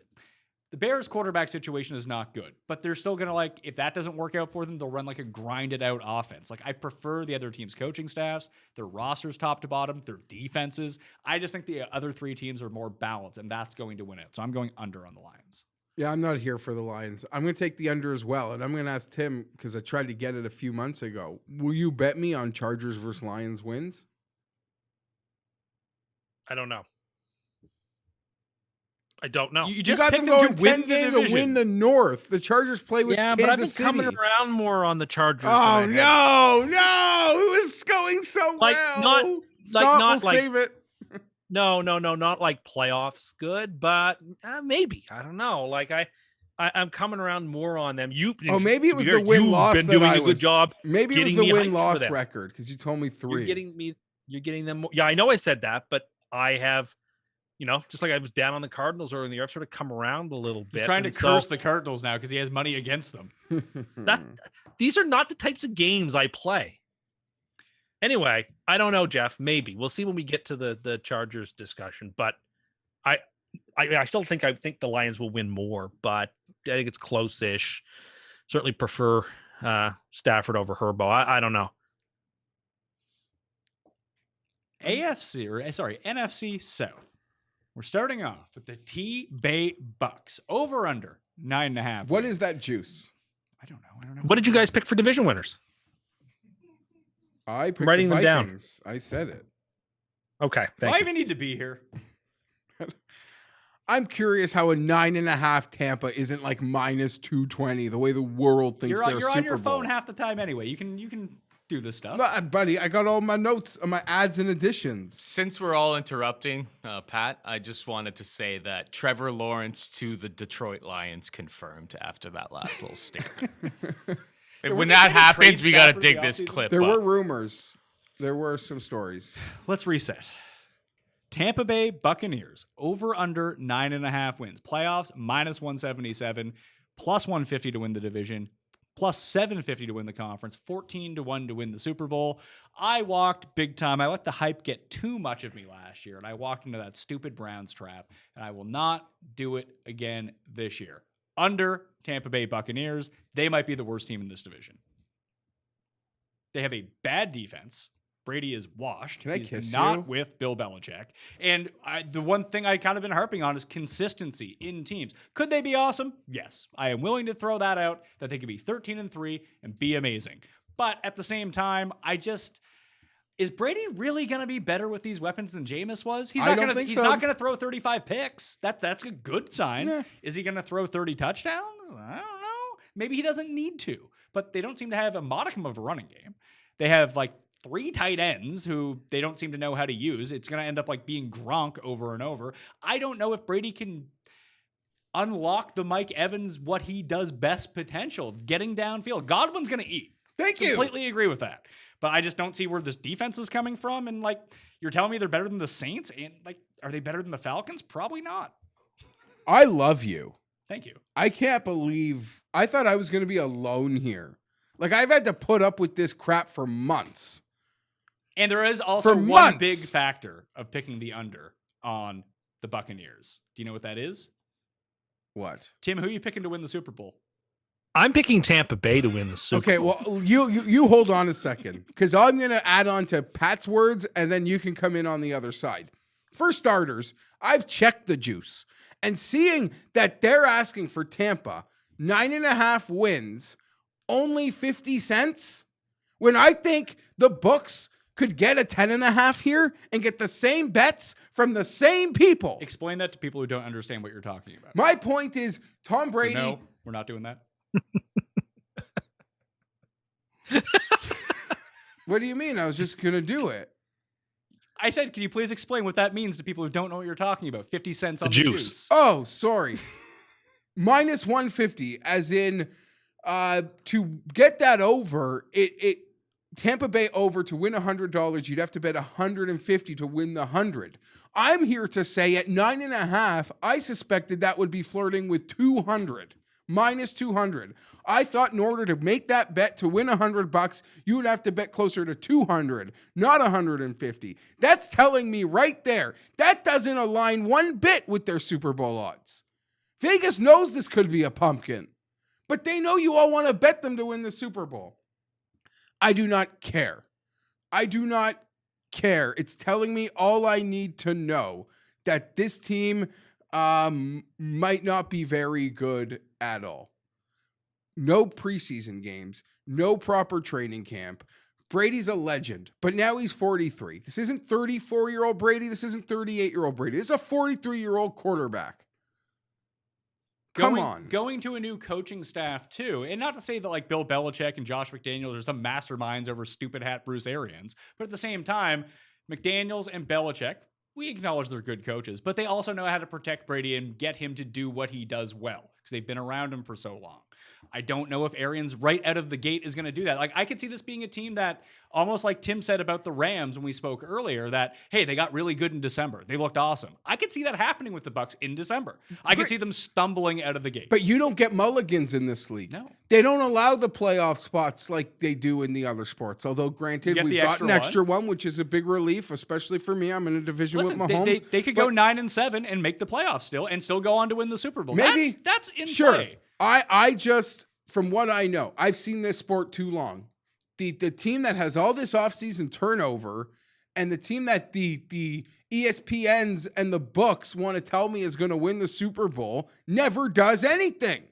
the Bears quarterback situation is not good, but they're still going to if that doesn't work out for them, they'll run a grinded out offense. I prefer the other teams' coaching staffs, their rosters top to bottom, their defenses. I just think the other 3 teams are more balanced, and that's going to win it. So I'm going under on the Lions.
Yeah, I'm not here for the Lions. I'm going to take the under as well. And I'm going to ask Tim, because I tried to get it a few months ago. Will you bet me on Chargers versus Lions wins?
I don't know. I don't know.
You
You
just
got
picked
them going
to win
10 games
the
to win the North. The Chargers play with
yeah,
Kansas
but I've been
City.
coming around more on the Chargers.
Oh,
than I had.
no. It was going so well.
not
we'll save it.
No, not playoffs good, but maybe. I don't know. I'm coming around more on them.
Maybe it was the win-loss
You've
that
been doing
I
a good
was-
job.
Maybe it was
getting
the
me hyped for
win-loss
them.
record, because you told me 3.
You're getting them. Yeah, I know I said that, but I have just like I was down on the Cardinals earlier in the year, I've sort of come around a little bit.
He's trying to
and so
curse the Cardinals now because he has money against them.
these are not the types of games I play. Anyway, I don't know, Geoff. Maybe we'll see when we get to the Chargers discussion. But I still think the Lions will win more, but I think it's close-ish. Certainly prefer Stafford over Herbo. I don't know.
NFC South. We're starting off with the T-Bay Bucks. Over under 9.5.
What
wins.
is that juice?
I don't know.
What did you guys pick for division winners?
I picked
writing
the
them down.
Vikings. I said it.
Okay,
Do
thank
I
you.
even need to be here?
I'm curious how a 9.5 Tampa isn't like minus 220 the way the world thinks they're
You're
Super
on your
Bowl.
phone half the time anyway. You can do this stuff.
No, buddy, I got all my notes on my adds and additions.
Since we're all interrupting, Pat, I just wanted to say that Trevor Lawrence to the Detroit Lions confirmed after that last little statement. And when
they
that
trying to
happens,
trade
we got to
Stafford
dig
in the
this
offseason?
clip
There
up.
were rumors. There were some stories.
Let's reset. Tampa Bay Buccaneers over under 9.5 wins. Playoffs minus 177, plus 150 to win the division, plus 750 to win the conference, 14-1 to win the Super Bowl. I walked big time. I let the hype get too much of me last year, and I walked into that stupid Browns trap, and I will not do it again this year. Under Tampa Bay Buccaneers, they might be the worst team in this division. They have a bad defense. Brady is washed.
Can I
He's
kiss
not
you?
with Bill Belichick. And the one thing I kind of been harping on is consistency in teams. Could they be awesome? Yes. I am willing to throw that out, that they could be 13-3 and be amazing. But at the same time, is Brady really going to be better with these weapons than Jameis was? He's
I
not
don't
going to.
think
He's
so.
not going to throw 35 picks. That's a good sign.
Nah.
Is he going to throw 30 touchdowns? I don't know. Maybe he doesn't need to. But they don't seem to have a modicum of a running game. They have like 3 tight ends who they don't seem to know how to use. It's going to end up like being Gronk over and over. I don't know if Brady can unlock the Mike Evans, what he does best potential of getting downfield. Godwin's going to eat.
Thank you.
Completely agree with that. But I just don't see where this defense is coming from. And like, you're telling me they're better than the Saints? And like, are they better than the Falcons? Probably not.
I love you.
Thank you.
I can't believe I thought I was going to be alone here. Like I've had to put up with this crap for months.
And there is also
For
one
months.
big factor of picking the under on the Buccaneers. Do you know what that is?
What?
Tim, who are you picking to win the Super Bowl?
I'm picking Tampa Bay to win the Super
Okay,
Bowl.
well, you hold on a second because I'm going to add on to Pat's words and then you can come in on the other side. For starters, I've checked the juice and seeing that they're asking for Tampa 9.5 wins, only 50 cents, when I think the books could get a 10.5 here and get the same bets from the same people.
Explain that to people who don't understand what you're talking about.
My point is Tom Brady.
No, we're not doing that.
What do you mean? I was just going to do it.
I said, can you please explain what that means to people who don't know what you're talking about? 50 cents on the
juice.
juice.
Oh, sorry. Minus 150, as in to get that over, it Tampa Bay over to win $100, you'd have to bet 150 to win the 100. I'm here to say at 9.5, I suspected that would be flirting with 200. Minus 200. I thought in order to make that bet to win $100, you would have to bet closer to 200, not 150. That's telling me right there that doesn't align one bit with their Super Bowl odds. Vegas knows this could be a pumpkin, but they know you all want to bet them to win the Super Bowl. I do not care. I do not care. It's telling me all I need to know, that this team might not be very good at all. No preseason games, no proper training camp. Brady's a legend, but now he's 43. This isn't 34-year-old Brady. This isn't 38-year-old Brady. This is a 43-year-old quarterback. Come on.
Going to a new coaching staff, too. And not to say that, like, Bill Belichick and Josh McDaniels are some masterminds over stupid hat Bruce Arians. But at the same time, McDaniels and Belichick, we acknowledge they're good coaches, but they also know how to protect Brady and get him to do what he does well because they've been around him for so long. I don't know if Arians right out of the gate is going to do that. Like, I could see this being a team that, almost like Tim said about the Rams when we spoke earlier, that, hey, they got really good in December. They looked awesome. I could see that happening with the Bucs in December. I could see them stumbling out of the gate.
But you don't get mulligans in this league.
No.
They don't allow the playoff spots like they do in the other sports. Although, granted,
You get
we've
the
got
extra
an extra one, which is a big relief, especially for me. I'm in a division
Listen,
with Mahomes.
they could go 9-7 and make the playoffs still and still go on to win the Super Bowl.
Maybe.
That's in
Sure.
play.
I just, from what I know, I've seen this sport too long. The team that has all this offseason turnover and the team that the ESPNs and the books want to tell me is going to win the Super Bowl never does anything.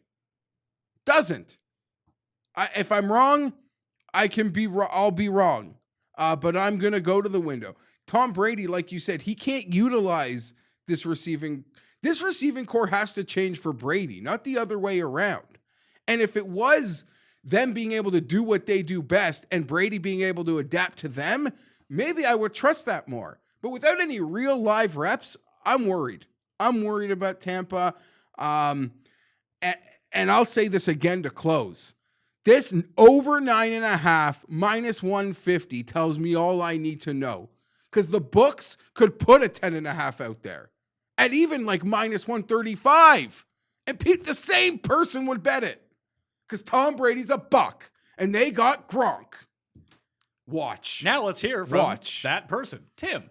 Doesn't. If I'm wrong, I'll be wrong. But I'm going to go to the window. Tom Brady, like you said, he can't utilize this receiving core has to change for Brady, not the other way around. And if it was them being able to do what they do best and Brady being able to adapt to them, maybe I would trust that more. But without any real live reps, I'm worried. I'm worried about Tampa. And I'll say this again to close. This over 9.5 minus 150 tells me all I need to know. Because the books could put a 10.5 out there at even like minus 135. And the same person would bet it. Because Tom Brady's a buck, and they got Gronk. Watch.
Now let's hear from that person, Tim.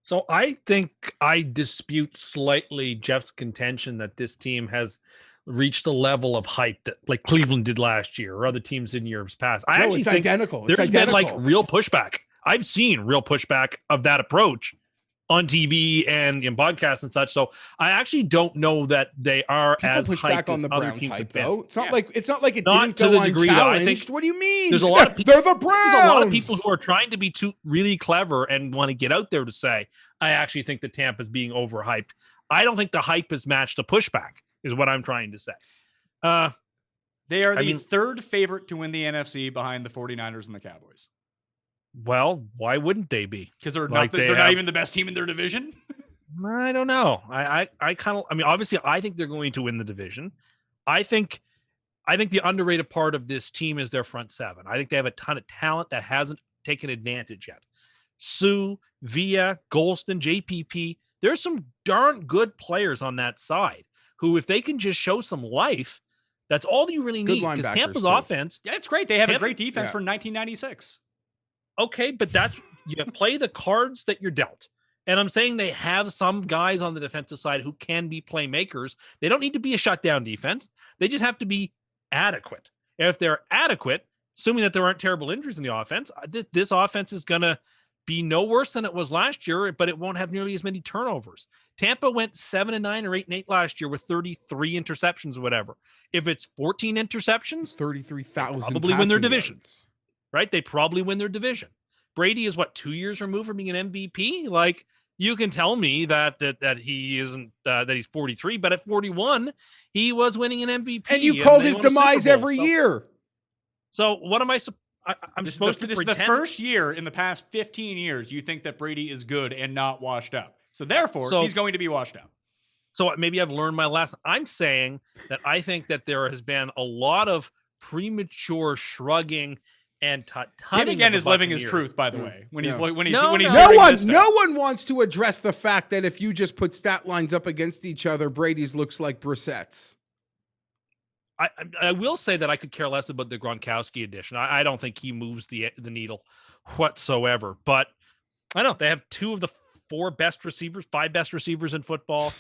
So I think I dispute slightly Jeff's contention that this team has reached the level of hype that like Cleveland did last year or other teams in years past. I actually
it's
think
identical.
There's been like real pushback. I've seen real pushback of that approach on TV and in podcasts and such. So I actually don't know that they are
People
as
push
hyped
back on
as
the
other
Browns
teams
hype,
have been.
though. It's not like it
Not
didn't
to
go
the degree that I
unchallenged.
think
What do you mean?
There's a lot of people,
They're the Browns.
There's a lot of people who are trying to be too really clever and want to get out there to say, I actually think the Tampa's being overhyped. I don't think the hype has matched the pushback, is what I'm trying to say.
They are the third favorite to win the NFC behind the 49ers and the Cowboys.
Well, why wouldn't they be?
Because they're
Like
not even the best team in their division.
I don't know. I mean, obviously, I think they're going to win the division. I think the underrated part of this team is their front seven. I think they have a ton of talent that hasn't taken advantage yet. Sue, Villa, Golston, JPP. There's some darn good players on that side who, if they can just show some life, that's all you really need. Because Tampa's offense.
Yeah, it's great. They have a great defense for 1996.
Okay, but you play the cards that you're dealt. And I'm saying they have some guys on the defensive side who can be playmakers. They don't need to be a shutdown defense. They just have to be adequate. And if they're adequate, assuming that there aren't terrible injuries in the offense, this offense is going to be no worse than it was last year, but it won't have nearly as many turnovers. Tampa went 7-9 or 8-8 last year with 33 interceptions or whatever. If it's 14 interceptions,
33,000
probably win their division.
Yards.
Right? They probably win their division. Brady is 2 years removed from being an MVP? Like, you can tell me that he isn't that he's 43, but at 41, he was winning an MVP.
And you called his demise every year.
So what am I? I'm supposed to
This is
pretend?
the first year in the past 15 years you think that Brady is good and not washed up. So therefore, he's going to be washed up.
So maybe I've learned my lesson. I'm saying that I think that there has been a lot of premature shrugging and
Tim again is living his truth, by the way.
No one wants to address the fact that if you just put stat lines up against each other, Brady's looks like Brissett's.
I will say that I could care less about the Gronkowski edition. I don't think he moves the needle whatsoever. But I don't know. They have two of the five best receivers in football.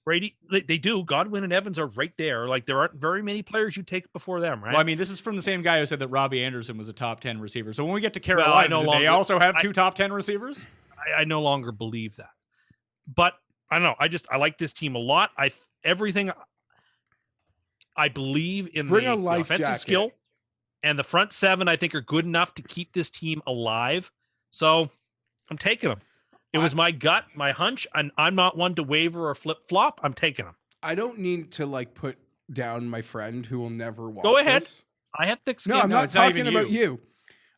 Brady, they do. Godwin and Evans are right there. Like, there aren't very many players you take before them, right?
Well, I mean, this is from the same guy who said that Robbie Anderson was a top 10 receiver. So when we get to Carolina, they also have two top 10 receivers?
I no longer believe that. But I don't know. I like this team a lot. I believe in the offensive skill, and the front seven I think are good enough to keep this team alive. So I'm taking them. It was my gut, my hunch, and I'm not one to waver or flip flop. I'm taking them.
I don't need to put down my friend who will never watch.
Go ahead.
This.
I have thick skin.
No, I'm not talking about you.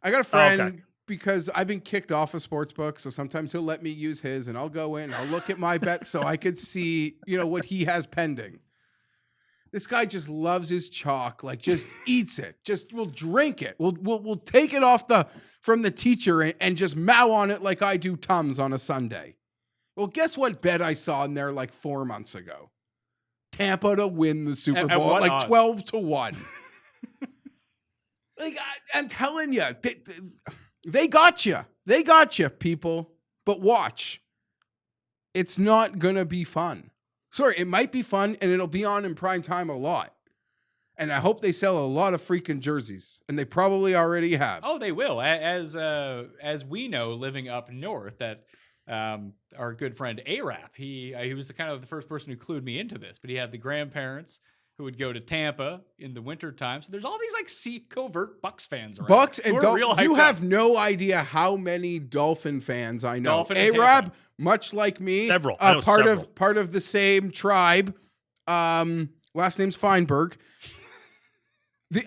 I got a friend
okay.
because I've been kicked off a sportsbook, so sometimes he'll let me use his, and I'll go in, I'll look at my bet so I could see, what he has pending. This guy just loves his chalk, like just eats it. Just we'll drink it. We'll take it off from the teacher and just mow on it like I do Tums on a Sunday. Well, guess what bet I saw in there like 4 months ago? Tampa to win the Super Bowl at like
odds?
12-1. Like I'm telling you, they got you. They got you, people. But watch, it's not gonna be fun. Sorry, it might be fun and it'll be on in prime time a lot. And I hope they sell a lot of freaking jerseys, and they probably already have.
Oh, they will. As we know, living up north, that our good friend Arap, he was the first person who clued me into this. But he had the grandparents who would go to Tampa in the winter time. So there's all these like covert Bucks fans around.
Bucks and
real
you
hyped
have
up.
no idea how many Dolphin fans I know.
Dolphin and
Arab,
Tampa.
much like me,
Several. I know several.
part of the same tribe. Last name's Fienberg.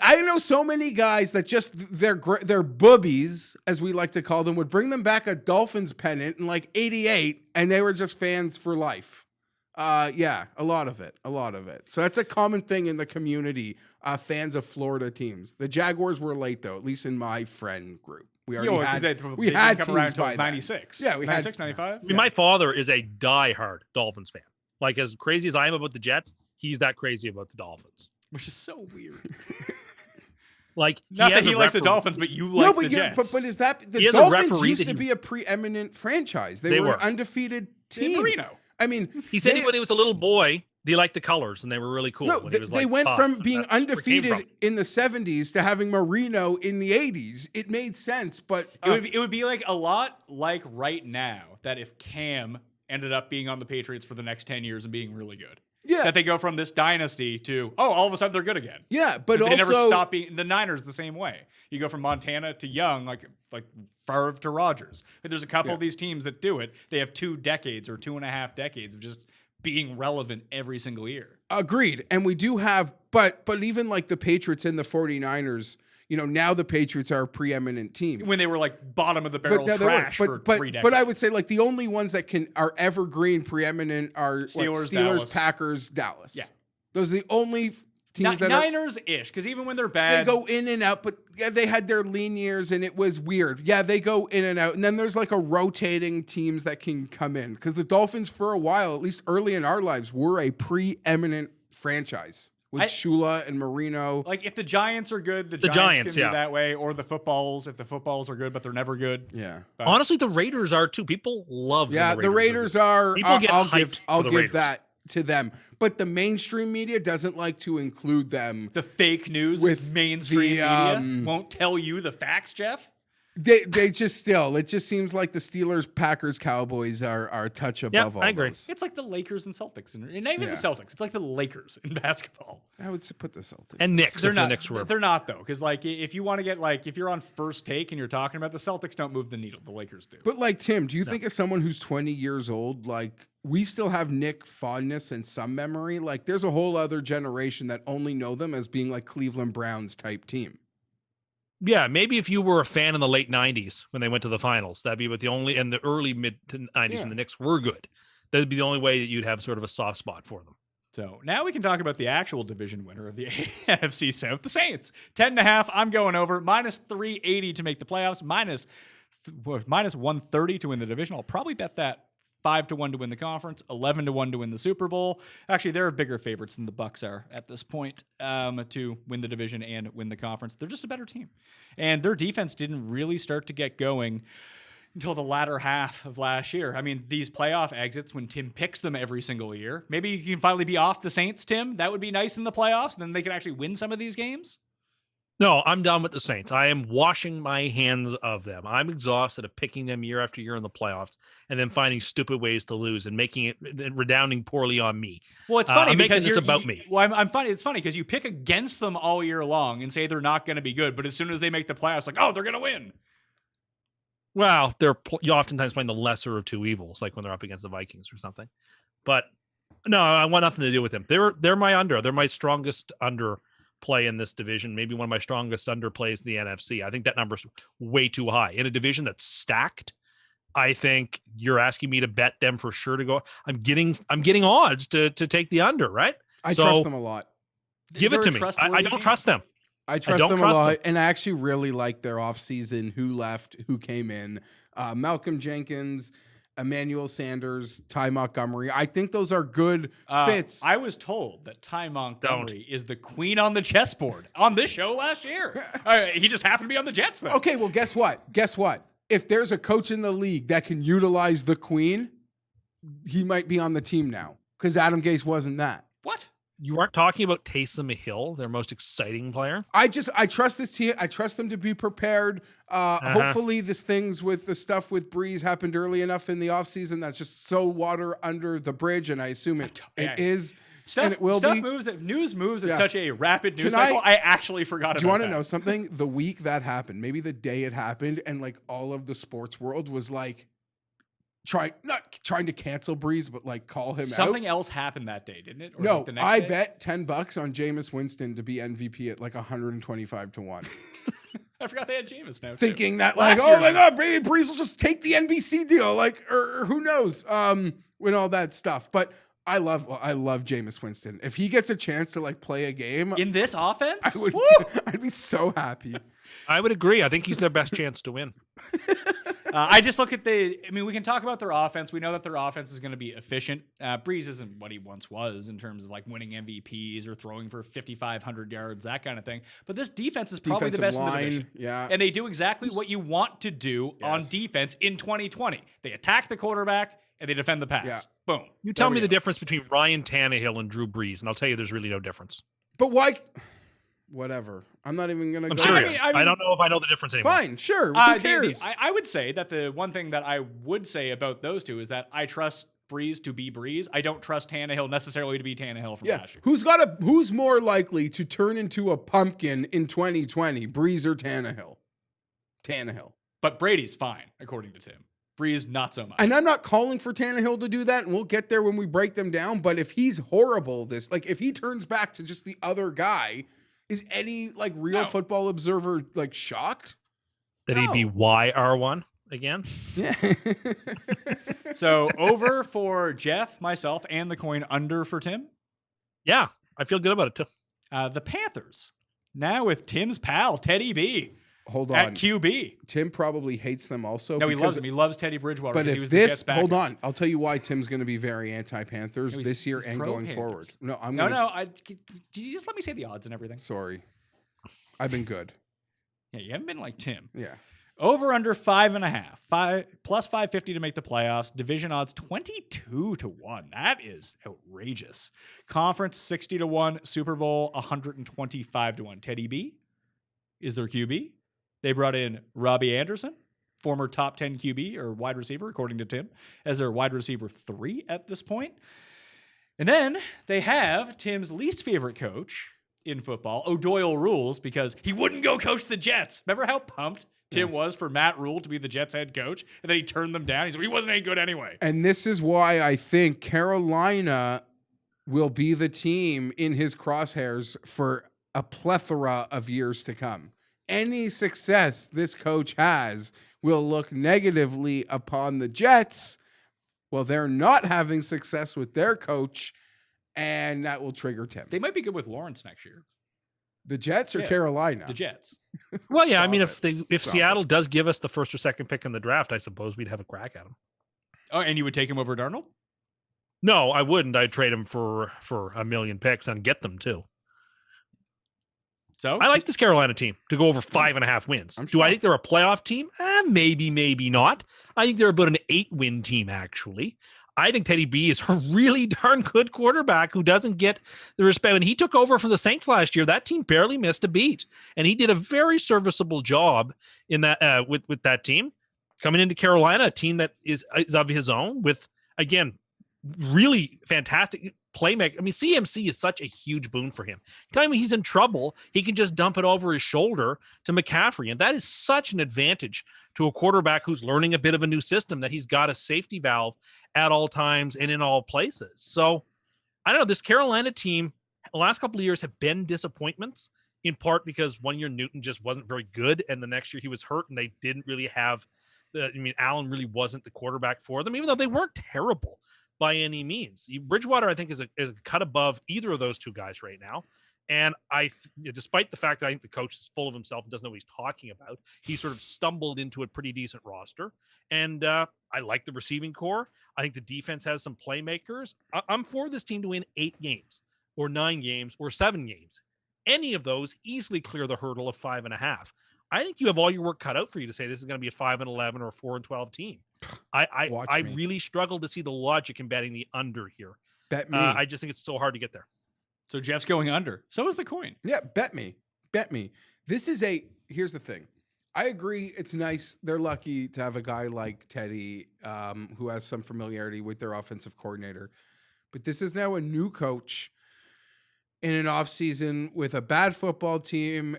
I know so many guys that just their boobies, as we like to call them, would bring them back a Dolphins pennant in like '88, and they were just fans for life. Yeah, a lot of it. So that's a common thing in the community. Fans of Florida teams. The Jaguars were late though, at least in my friend group. We already
We
had
come around
teams by
until 96.
Yeah, we had
96, 95.
I mean, my father is a diehard Dolphins fan. Like, as crazy as I am about the Jets, he's that crazy about the Dolphins.
Which is so weird.
Like,
Not that
has
he
a
likes the
referee-
Dolphins, but you like the Jets.
but is that the
He has a
Dolphins
referee
used
that
to
he-
be a preeminent franchise? They
They
were
were.
an undefeated
In
team.
Marino.
I mean,
He said when he was a little boy, he liked the colors and they were really cool.
No,
when he was,
they
like,
went
tough,
from
and
being
that's where it came
undefeated
from.
in the 70s to having Marino in the 80s. It made sense, but
It would be like a lot like right now that if Cam ended up being on the Patriots for the next 10 years and being really good.
yeah,
That they go from this dynasty to, all of a sudden they're good again.
yeah, but
They never
also
stop being the Niners the same way. You go from Montana to Young, like Favre to Rodgers. But there's a couple of these teams that do it. They have 2 decades or 2.5 decades of just being relevant every single year.
agreed. And we do have, but even like the Patriots and the 49ers, now the Patriots are a preeminent team.
When they were like bottom of the barrel
now they
trash for 3 decades.
but I would say like the only ones that are evergreen preeminent are
Steelers,
Steelers,
Dallas.
Packers, Dallas.
Yeah.
Those are the only teams that are,
Niners-ish, because even when they're
they
bad,
go in and out, but yeah, they had their lean years and it was weird. Yeah, they go in and out. And then there's like a rotating teams that can come in because the Dolphins for a while, at least early in our lives, were a preeminent franchise with Shula and Marino.
like if the Giants are good, the
The
Giants can
Giants,
be
yeah.
that way, or the footballs, if the footballs are good, but they're never good.
Yeah.
Honestly, the Raiders are too. People love
Yeah,
when
the Raiders are.
People get
I'll
hyped
I'll
for the
give
Raiders.
that to them, but the mainstream media doesn't like to include them.
The fake news
With
with mainstream
the,
media won't tell you the facts, Geoff.
They just it just seems like the Steelers, Packers, Cowboys are a touch above all
I agree.
those.
It's like the Lakers and Celtics, and not even
Yeah.
the Celtics. It's like the Lakers in basketball.
I would put the Celtics.
and Knicks.
They're
if the
not.
Knicks were.
They're not though, because like if you want to get like if you're on First Take and you're talking about the Celtics, don't move the needle. The Lakers do.
But like Tim, do you think as someone who's 20 years old, like we still have Nick fondness and some memory? Like there's a whole other generation that only know them as being like Cleveland Browns type team.
Yeah, maybe if you were a fan in the late 90s when they went to the finals, that'd be about the only, and the early mid to 90s
Yeah.
when the Knicks were good. That'd be the only way that you'd have sort of a soft spot for them.
So now we can talk about the actual division winner of the NFC South, the Saints. 10.5. I'm going over. Minus 380 to make the playoffs. Minus 130 to win the division. I'll probably bet that 5-1 to win the conference, 11-1 to win the Super Bowl. Actually, they're bigger favorites than the Bucks are at this point to win the division and win the conference. They're just a better team, and their defense didn't really start to get going until the latter half of last year. I mean, these playoff exits when Tim picks them every single year. Maybe you can finally be off the Saints, Tim. That would be nice in the playoffs. Then they can actually win some of these games.
No, I'm done with the Saints. I am washing my hands of them. I'm exhausted of picking them year after year in the playoffs and then finding stupid ways to lose and making it redounding poorly on me.
Well, it's funny
I'm making
because
this about me.
Well, I'm funny. It's funny because you pick against them all year long and say they're not going to be good, but as soon as they make the playoffs, like, oh, they're going to win.
Well, you oftentimes playing the lesser of two evils, like when they're up against the Vikings or something. But no, I want nothing to do with them. They're my under. They're my strongest under play in this division. Maybe one of my strongest under plays in the NFC. I think that number's way too high in a division that's stacked. I think you're asking me to bet them for sure to go. I'm getting odds to take the under, right?
I
So-
trust them a lot.
Give it
They're
to
a
me. I
trustworthy
don't
team.
trust them.
I trust
don't
them
trust
a lot,
them.
and I actually really like their offseason, who left, who came in. Malcolm Jenkins, Emmanuel Sanders, Ty Montgomery. I think those are good fits.
I was told that Ty Montgomery is the queen on the chessboard on this show last year. He just happened to be on the Jets, though.
Okay, well, guess what? Guess what? If there's a coach in the league that can utilize the queen, he might be on the team now, because Adam Gase wasn't that.
What?
You aren't talking about Taysom Hill, their most exciting player?
I trust this team. I trust them to be prepared. Hopefully this things with the stuff with Breeze happened early enough in the offseason that's just so water under the bridge, and I assume it is. And it will be.
News moves at such a rapid news
Can
cycle. I actually forgot about that.
Do you want to know something? The week that happened, maybe the day it happened, and like all of the sports world was like not trying to cancel Breeze, but like call him out.
Something else happened that day, didn't it? Or
No,
like the next
I
day?
bet $10 on Jameis Winston to be MVP at like 125 to 1.
I forgot they had Jameis now.
Thinking that
Last
like,
year,
oh my God, maybe Breeze will just take the NBC deal, like, or who knows, when all that stuff. But I love Jameis Winston. If he gets a chance to like play a game
in this offense,
I'd be so happy.
I would agree. I think he's their best chance to win.
I just look at we can talk about their offense. We know that their offense is going to be efficient. Breeze isn't what he once was in terms of like winning MVPs or throwing for 5,500 yards, that kind of thing. But this defense is probably the best in the division.
Yeah.
And they do exactly what you want to do on defense in 2020. They attack the quarterback and they defend the pass.
Yeah.
Boom.
You tell me the difference between Ryan Tannehill and Drew Brees, and I'll tell you there's really no difference.
But why? Whatever. I'm not even going to go.
Serious.
I mean,
I don't know if I know the difference anymore.
Fine, sure. Who cares?
I would say that the one thing that I would say about those two is that I trust Breeze to be Breeze. I don't trust Tannehill necessarily to be Tannehill from last year.
Who's more likely to turn into a pumpkin in 2020, Breeze or Tannehill? Tannehill.
But Brady's fine, according to Tim. Breeze, not so much.
And I'm not calling for Tannehill to do that, and we'll get there when we break them down. But if he's horrible, if he turns back to just the other guy, is any like real football observer like shocked?
That he'd be YR1 again?
Yeah.
So over for Geoff, myself, and the coin under for Tim.
Yeah, I feel good about it too.
The Panthers, now with Tim's pal, Teddy B.
Hold on.
At QB.
Tim probably hates them also.
No, he loves him. He loves Teddy Bridgewater.
But
he
if
was the Jets backer.
hold on, I'll tell you why Tim's going to be very anti-Panthers
No,
this year
he's
and
pro
going
Panthers.
forward. No, I'm
No,
gonna,
Can you just let me say the odds and everything?
Sorry, I've been good.
Yeah, you haven't been like Tim.
Yeah.
Over under 5.5, plus 550 to make the playoffs. Division odds 22 to 1. That is outrageous. Conference 60 to 1. Super Bowl 125 to 1. Teddy B is their QB. They brought in Robbie Anderson, former top 10 QB or wide receiver, according to Tim, as their wide receiver 3 at this point. And then they have Tim's least favorite coach in football, O'Doyle Rules, because he wouldn't go coach the Jets. Remember how pumped Tim was for Matt Rule to be the Jets head coach? And then he turned them down. He said he wasn't any good anyway.
And this is why I think Carolina will be the team in his crosshairs for a plethora of years to come. Any success this coach has will look negatively upon the Jets. Well, they're not having success with their coach, and that will trigger Tim.
They might be good with Lawrence next year.
The Jets or
Yeah,
Carolina?
The Jets.
Well, yeah, I mean,
Stop
if
Stop
Seattle does give us the first or second pick in the draft, I suppose we'd have a crack at him.
Oh, and you would take him over Darnold?
No, I wouldn't. I'd trade him for a million picks and get them too.
So
I like this Carolina team to go over 5.5 wins. Do I think they're a playoff team? Maybe, maybe not. I think they're about an 8-win team, actually. I think Teddy B is a really darn good quarterback who doesn't get the respect. When he took over from the Saints last year, that team barely missed a beat, and he did a very serviceable job in that with that team. Coming into Carolina, a team that is of his own, with again really fantastic playmaker. I mean, CMC is such a huge boon for him. Time when he's in trouble, he can just dump it over his shoulder to McCaffrey, and that is such an advantage to a quarterback who's learning a bit of a new system, that he's got a safety valve at all times and in all places. So I don't know, this Carolina team the last couple of years have been disappointments, in part because 1 year Newton just wasn't very good, and the next year he was hurt, and they didn't really have Allen really wasn't the quarterback for them, even though they weren't terrible by any means. Bridgewater, I think, is a cut above either of those two guys right now. And despite the fact that I think the coach is full of himself and doesn't know what he's talking about, he sort of stumbled into a pretty decent roster. And I like the receiving core. I think the defense has some playmakers. I'm for this team to win 8 games or 9 games or 7 games. Any of those easily clear the hurdle of 5.5. I think you have all your work cut out for you to say this is going to be a 5-11 or a 4-12 team. I really struggle to see the logic in betting the under here.
Bet me.
I just think it's so hard to get there.
So Jeff's going under. So is the coin.
Yeah, bet me. Here's the thing. I agree. It's nice. They're lucky to have a guy like Teddy who has some familiarity with their offensive coordinator. But this is now a new coach in an offseason with a bad football team,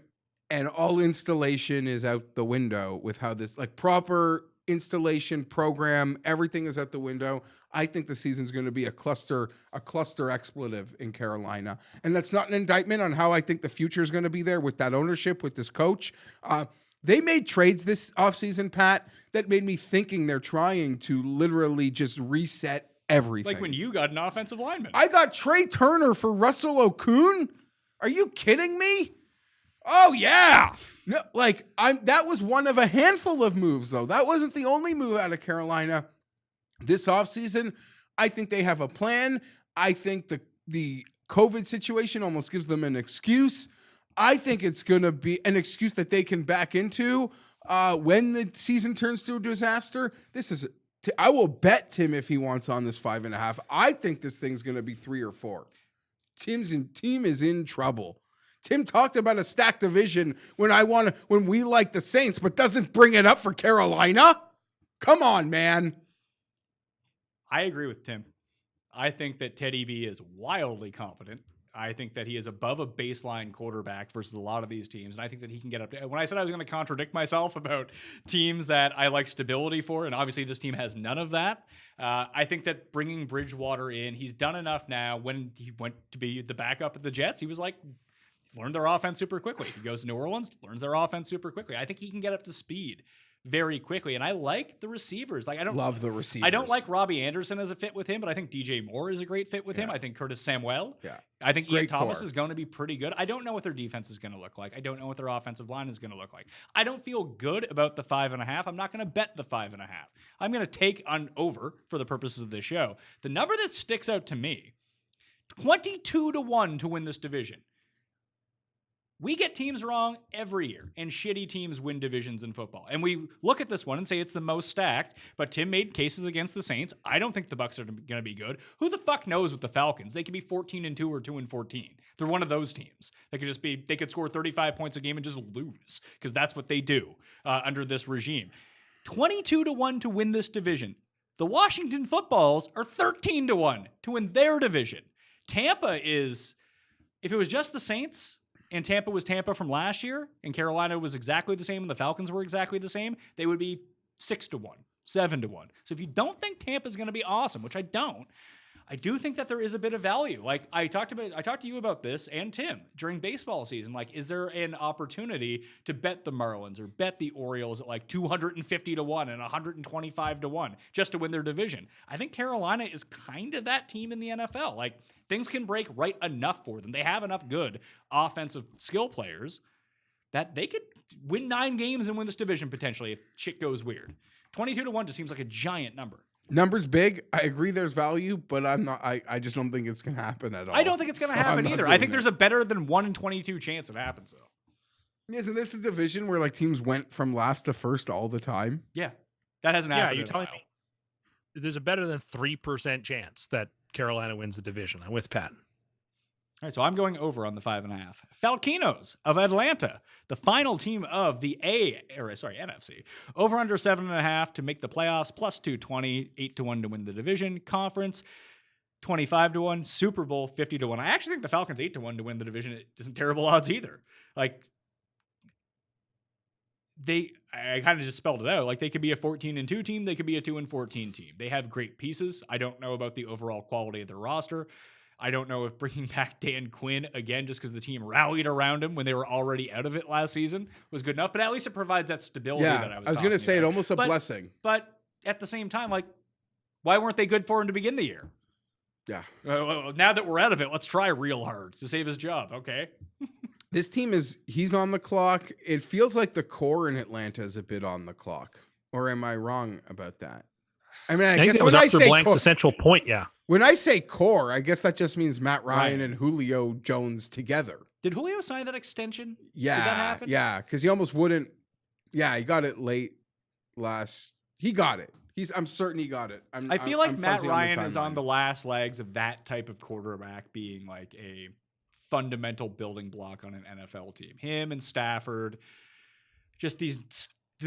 and all installation is out the window with how this, like, proper installation program, everything is out the window. I think the season's going to be a cluster expletive in Carolina. And that's not an indictment on how I think the future is going to be there with that ownership, with this coach. They made trades this offseason, Pat, that made me thinking they're trying to literally just reset everything.
Like when you got an offensive lineman.
I got Trey Turner for Russell Okun. Are you kidding me? Oh yeah. No, that was one of a handful of moves, though. That wasn't the only move out of Carolina this offseason. I think they have a plan. I think the COVID situation almost gives them an excuse. I think it's going to be an excuse that they can back into when the season turns to a disaster. I will bet Tim if he wants on this 5.5. I think this thing's going to be 3 or 4. Team is in trouble. Tim talked about a stacked division when we like the Saints, but doesn't bring it up for Carolina. Come on, man.
I agree with Tim. I think that Teddy B is wildly competent. I think that he is above a baseline quarterback versus a lot of these teams. And I think that he can get up to, when I said I was going to contradict myself about teams that I like stability for, and obviously this team has none of that. I think that bringing Bridgewater in, he's done enough now. When he went to be the backup at the Jets, he was like, learned their offense super quickly. He goes to New Orleans, learns their offense super quickly. I think he can get up to speed very quickly. And I like the receivers. I don't love the receivers. I don't like Robbie Anderson as a fit with him, but I think DJ Moore is a great fit with him. I think Curtis Samuel. Yeah. I think Ian Thomas is going to be pretty good. I don't know what their defense is going to look like. I don't know what their offensive line is going to look like. I don't feel good about the 5.5. I'm not going to bet the 5.5. I'm going to take on over for the purposes of this show. The number that sticks out to me, 22-1 to win this division. We get teams wrong every year, and shitty teams win divisions in football. And we look at this one and say it's the most stacked, but Tim made cases against the Saints. I don't think the Bucs are going to be good. Who the fuck knows with the Falcons? They could be 14-2 or 2-14. They're one of those teams. They could score 35 points a game and just lose, because that's what they do under this regime. 22-1 to win this division. The Washington Footballs are 13-1 to win their division. Tampa is, if it was just the Saints, and Tampa was Tampa from last year, and Carolina was exactly the same, and the Falcons were exactly the same, they would be 6-1, 7-1. So if you don't think Tampa's going to be awesome, which I don't, I do think that there is a bit of value. Like I talked to you about this and Tim during baseball season. Like, is there an opportunity to bet the Marlins or bet the Orioles at like 250-1 and 125-1 just to win their division? I think Carolina is kind of that team in the NFL. Like, things can break right enough for them. They have enough good offensive skill players that they could win 9 games and win this division potentially if shit goes weird. 22-1 just seems like a giant number.
Number's big. I agree there's value, but I just don't think it's going to happen at all.
I don't think it's going to happen either. I think there's a better than 1 in 22 chance it happens, though.
Isn't this a division where like teams went from last to first all the time?
Yeah. That hasn't happened.
Yeah, you're telling me there's a better than 3% chance that Carolina wins the division. I'm with Pat.
All right, so I'm going over on the 5.5. Falconos of Atlanta, the final team of the NFC. Over under 7.5 to make the playoffs, plus 220, 8-1 to win the division. Conference, 25-1. Super Bowl, 50-1. I actually think the Falcons 8-1 to win the division. It isn't terrible odds either. Like, I kind of just spelled it out. Like, they could be a 14-2 team. They could be a 2-14 team. They have great pieces. I don't know about the overall quality of their roster. I don't know if bringing back Dan Quinn again, just because the team rallied around him when they were already out of it last season, was good enough. But at least it provides that stability that I was
going to say,
about.
it almost a blessing.
But at the same time, like, why weren't they good for him to begin the year?
Yeah.
Well, now that we're out of it, let's try real hard to save his job. Okay.
This team he's on the clock. It feels like the core in Atlanta is a bit on the clock. Or am I wrong about that? I mean, I
think
guess
that was
when I
Arthur
say
Blank's
core,
essential point. Yeah.
when I say core, I guess that just means Matt Ryan
Right.
and Julio Jones together.
Did Julio sign that extension?
Yeah.
Did that happen?
Yeah. Because he almost wouldn't. Yeah, he got it late He got it. I'm certain he got it.
I feel like
I'm
Matt
fuzzy
Ryan
the
is on
timeline.
the last legs of that type of quarterback being like a fundamental building block on an NFL team. Him and Stafford, just the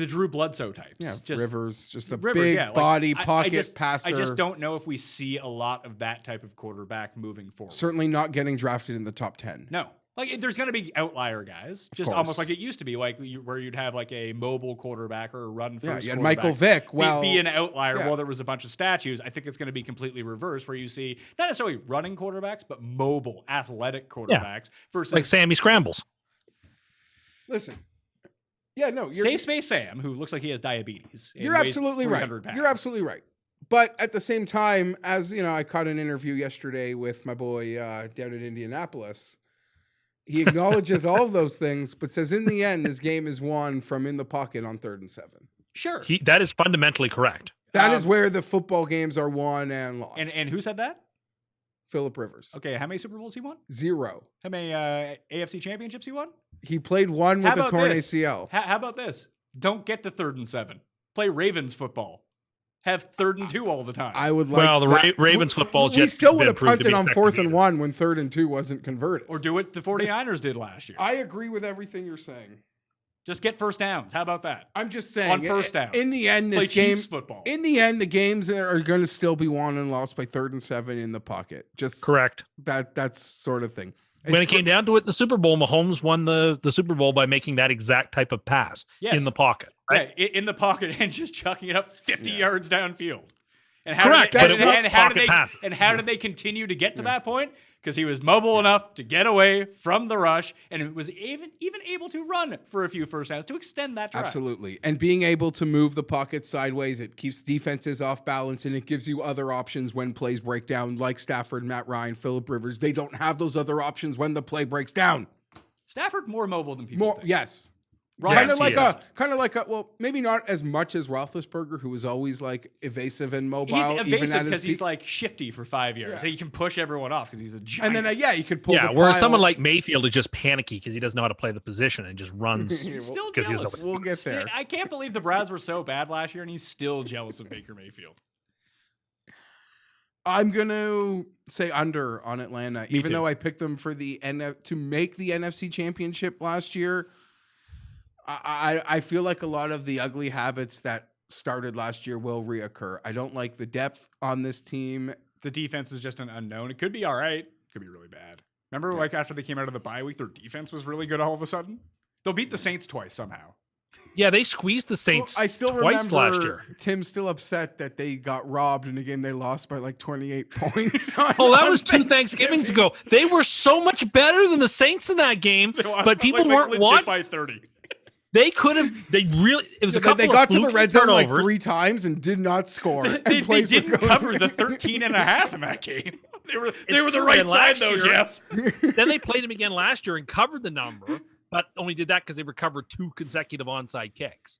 Drew Bledsoe types.
Yeah,
just
Rivers, just the
Rivers,
big
yeah, like,
body
I
pocket
just,
passer.
I just don't know if we see a lot of that type of quarterback moving forward.
Certainly not getting drafted in the top 10.
No. Like, there's going to be outlier guys, just
course.
almost like it used to be, like where you'd have like a mobile quarterback or a run first.
Yeah, you had
quarterback
Michael Vick. Well,
be an outlier
yeah.
while there was a bunch of statues. I think it's going to be completely reversed, where you see not necessarily running quarterbacks, but mobile, athletic quarterbacks versus
Like Sammy Scrambles.
listen. Yeah, no,
Safe Space Sam, who looks like he has diabetes. and
You're
weighs
absolutely right.
300 pounds.
You're absolutely right. But at the same time, as you know, I caught an interview yesterday with my boy down in Indianapolis. He acknowledges all of those things, but says in the end, this game is won from in the pocket on 3rd and 7.
Sure.
That is fundamentally correct.
That is where the football games are won and lost.
And who said that?
Phillip Rivers.
Okay, how many Super Bowls he won?
0.
How many AFC championships he won?
He played one
How
with a
about
torn
this?
ACL.
How about this? Don't get to 3rd and 7. Play Ravens football. Have 3rd and 2 all the time.
I would like
Well, the
that.
Ravens football
We
just
still would
didn't
have
prove to be
punted on
effective
4th and
either.
1 when 3rd and 2 wasn't converted.
or do what the 49ers did last year.
I agree with everything you're saying.
Just get first downs. How about that?
I'm just saying
On first down.
In the end,
Play
this game
Chiefs football.
In the end, the games are going to still be won and lost by 3rd and 7 in the pocket. Just
Correct.
That's sort of thing.
When it came down to it in the Super Bowl, Mahomes won the Super Bowl by making that exact type of pass
Yes.
in the pocket. Right?
Right, in the pocket and just chucking it up 50 yards downfield. And
Correct,
Did
but
they,
it was
and how
pocket
did they,
passes.
And how did they continue to get to that point? Because he was mobile enough to get away from the rush, and it was even able to run for a few first downs to extend that drive.
Absolutely. And being able to move the pocket sideways, it keeps defenses off balance and it gives you other options when plays break down, like Stafford, Matt Ryan, Phillip Rivers. They don't have those other options when the play breaks down.
Stafford more mobile than people think.
Yes.
Ryan
Kind of like a, well, maybe not as much as Roethlisberger, who was always like evasive and mobile.
He's
even
evasive
at his
because he's
peak.
like shifty for 5 years.
Yeah.
So he can push everyone off because he's a giant.
And then, you could pull
Yeah,
the
whereas
pile.
someone like Mayfield is just panicky because he doesn't know how to play the position and just runs.
Still
'cause he's
jealous.
We'll get there.
I can't believe the Browns were so bad last year, and he's still jealous of Baker Mayfield.
I'm going to say under on Atlanta, even
too.
though I picked them for to make the NFC Championship last year. I feel like a lot of the ugly habits that started last year will reoccur. I don't like the depth on this team.
The defense is just an unknown. It could be all right. It could be really bad. Remember, like after they came out of the bye week, their defense was really good all of a sudden? They'll beat the Saints twice somehow.
Yeah, they squeezed the Saints
I still
twice
remember
last year.
Tim's still upset that they got robbed, and again they lost by like 28 points.
Oh, that was 2 Thanksgivings ago. They were so much better than the Saints in that game, but people weren't
legit
watching.
by 30.
They could have. They really. It was a couple.
They got
of
to the
fluky
red zone like
turnovers.
3 times and did not score.
They didn't cover the 13 and a half in that game. They were the
true,
right
and
side
last
though,
year-
Geoff.
Then they played him again last year and covered the number, but only did that because they recovered 2 consecutive onside kicks.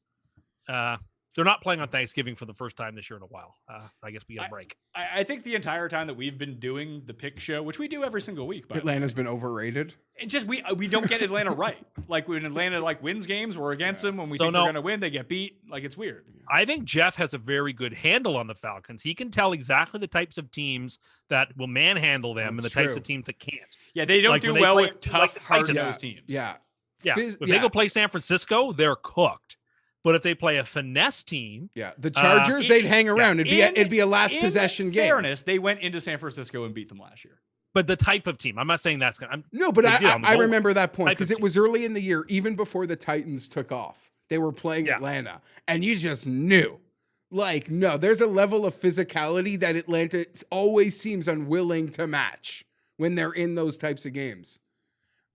They're not playing on Thanksgiving for the first time this year in a while. I guess we got a break.
I think the entire time that we've been doing the pick show, which we do every single week, but
Atlanta's been overrated.
it just we don't get Atlanta right. Like when Atlanta wins games, we're against them. When we think they're going to win, they get beat. Like it's weird.
I think Geoff has a very good handle on the Falcons. He can tell exactly the types of teams that will manhandle them and the
That's
types
true.
of teams that can't.
Yeah, they don't
Like
do
when they
well
play
with
a team like
tough,
the
hard
Titans.
nosed teams.
Yeah.
Yeah.
Fizz-
If they go play San Francisco, they're cooked. But if they play a finesse team,
Yeah, the Chargers, they'd hang around. It'd be a last possession game.
In fairness, they went into San Francisco and beat them last year.
but the type of team, I'm not saying that's going to.
No, but
They did on the
I
goal.
remember that point
Type
because
of
it was early in the year, even before the Titans took off. They were playing
Yeah.
Atlanta, and you just knew. Like, no, there's a level of physicality that Atlanta always seems unwilling to match when they're in those types of games.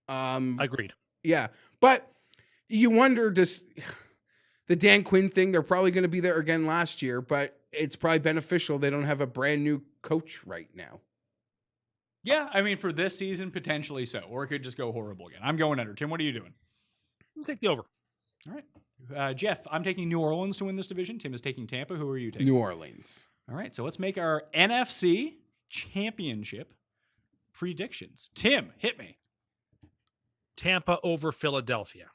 Agreed.
Yeah, but you wonder, does the Dan Quinn thing, they're probably going to be there again last year, but it's probably beneficial they don't have a brand new coach right now.
Yeah, I mean, for this season, potentially so. Or it could just go horrible again. I'm going under. Tim, what are you doing?
I'll take the over.
All right. Jeff, I'm taking New Orleans to win this division. Tim is taking Tampa. Who are you taking?
New Orleans.
All right, so let's make our NFC Championship predictions. Tim, hit me.
Tampa over Philadelphia.